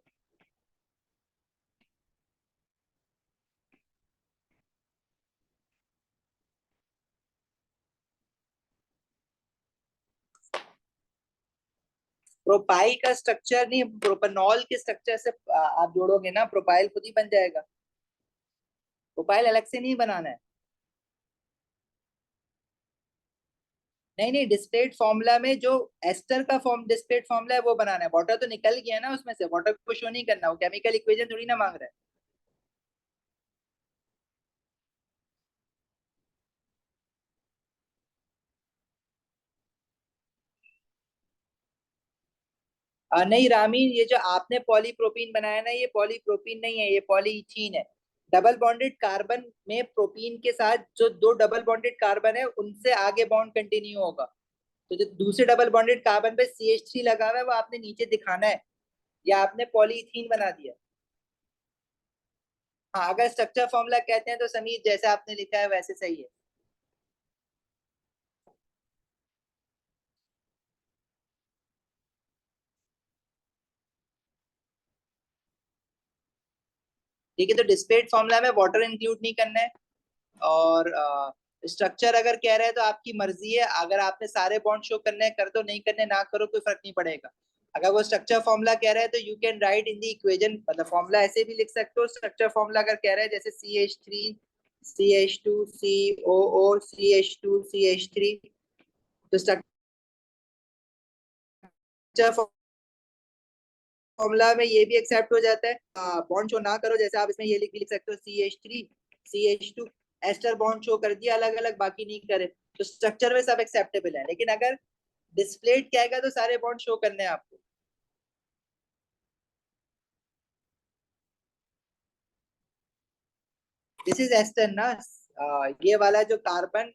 प्रोपाइल का स्ट्रक्चर नहीं, प्रोपेनॉल के स्ट्रक्चर से आप जोड़ोगे ना, प्रोपाइल खुद ही बन जाएगा। प्रोपाइल अलग से नहीं बनाना है। नहीं नहीं, डिस्प्लेट फॉर्मूला में जो एस्टर का फॉर्म डिस्प्लेट फॉर्मूला है वो बनाना है। वाटर तो निकल गया ना उसमें से, वाटर को शो नहीं करना, वो केमिकल इक्वेशन थोड़ी ना मांग रहा है। नहीं रामीन, ये जो आपने पॉलीप्रोपीन बनाया ना, ये पॉलीप्रोपीन नहीं है, ये पॉलीइथीन है। डबल बॉन्डेड कार्बन में प्रोपीन के साथ जो दो डबल बॉन्डेड कार्बन है उनसे आगे बॉन्ड कंटिन्यू होगा। तो जो दूसरे डबल बॉन्डेड कार्बन पे CH3 लगा हुआ है वो आपने नीचे दिखाना है, या आपने पॉलीइथीन बना दिया। हाँ, अगर स्ट्रक्चर फॉर्मूला कहते हैं तो समीर जैसे आपने लिखा है वैसे सही है। ठीक है, तो डिस्प्लेड फॉर्मूला में वाटर इंक्लूड नहीं करना है। और स्ट्रक्चर अगर कह रहे हैं तो आपकी मर्जी है, अगर आपने सारे बॉन्ड शो करने हैं कर दो, नहीं करने ना करो, कोई फर्क नहीं पड़ेगा। अगर वो स्ट्रक्चर फॉर्मूला कह रहे हैं तो you can write in the equation, मतलब फॉर्मूला ऐसे भी लिख सकते हो। स्ट्रक्चर फॉर्मूला अगर कह रहे हैं जैसे CH3 CH2 COO CH2 CH3, तो स्ट्रक्चर फॉर्मूला में ये भी एक्सेप्ट हो जाता है। बॉन्ड शो ना करो, जैसे आप इसमें ये लिख सकते हो CH3 CH2, ester bond show कर दिया अलग अलग, बाकी नहीं करे, तो स्ट्रक्चर में सब एक्सेप्टेबल है। लेकिन अगर डिस्प्लेड कहेगा तो सारे बॉन्ड शो करने हैं आपको। दिस इज एस्टर ना। ये वाला जो कार्बन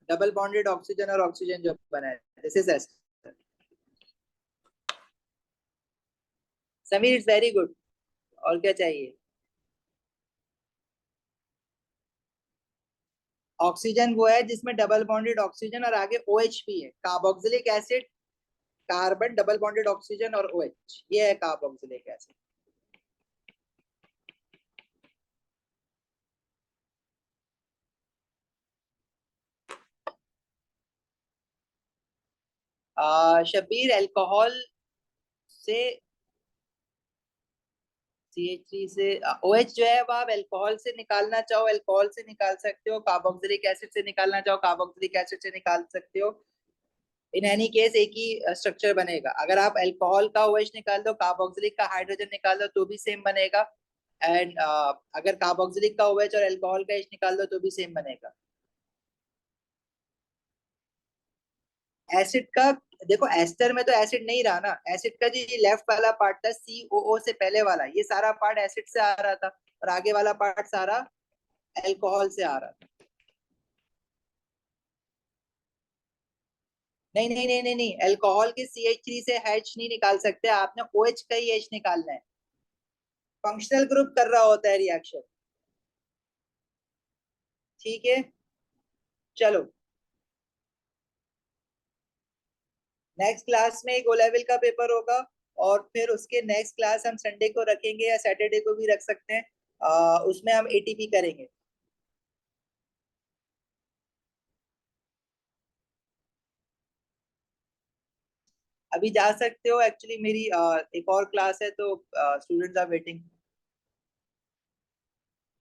डबल बॉन्डेड ऑक्सीजन और ऑक्सीजन जो बना है, this is ester. Sameer it's very good. और क्या चाहिए? ऑक्सीजन वो है जिसमें डबल बॉन्डेड ऑक्सीजन और आगे OH भी है। Carboxylic acid, carbon double bonded oxygen और OH, ये है कार्बोक्सिलिक एसिड। शब्बीर अल्कोहल से, CH3 से OH जो है वो आप अल्कोहल से निकालना चाहो अल्कोहल से निकाल सकते हो, कार्बोक्सिलिक एसिड से निकालना चाहो कार्बोक्सिलिक एसिड से निकाल सकते हो। इन एनी केस एक ही स्ट्रक्चर बनेगा। अगर आप अल्कोहल का OH निकाल दो, कार्बोक्सिलिक का हाइड्रोजन निकाल दो तो भी सेम बनेगा। एंड अगर कार्बोक्सिलिक का OH और अल्कोहल का H निकाल दो तो भी सेम बनेगा। एसिड का, देखो एस्टर में तो एसिड नहीं रहा ना। एसिड का जो ये लेफ्ट वाला पार्ट था COO से पहले वाला, ये सारा पार्ट एसिड से आ रहा था, और आगे वाला पार्ट सारा अल्कोहल से आ रहा था। नहीं नहीं नहीं नहीं नहीं, अल्कोहल के CH3 से H नहीं निकाल सकते, आपने OH का ही H निकालना है। फंक्शनल ग्रुप कर रहा होता है रिएक्शन। ठीक है, चलो नेक्स्ट क्लास में एक ओ लेवल का पेपर होगा, और फिर उसके नेक्स्ट क्लास हम संडे को रखेंगे या सैटरडे को भी रख सकते हैं। उसमें हम ATP करेंगे। अभी जा सकते हो, एक्चुअली मेरी एक और क्लास है तो स्टूडेंट्स आर वेटिंग।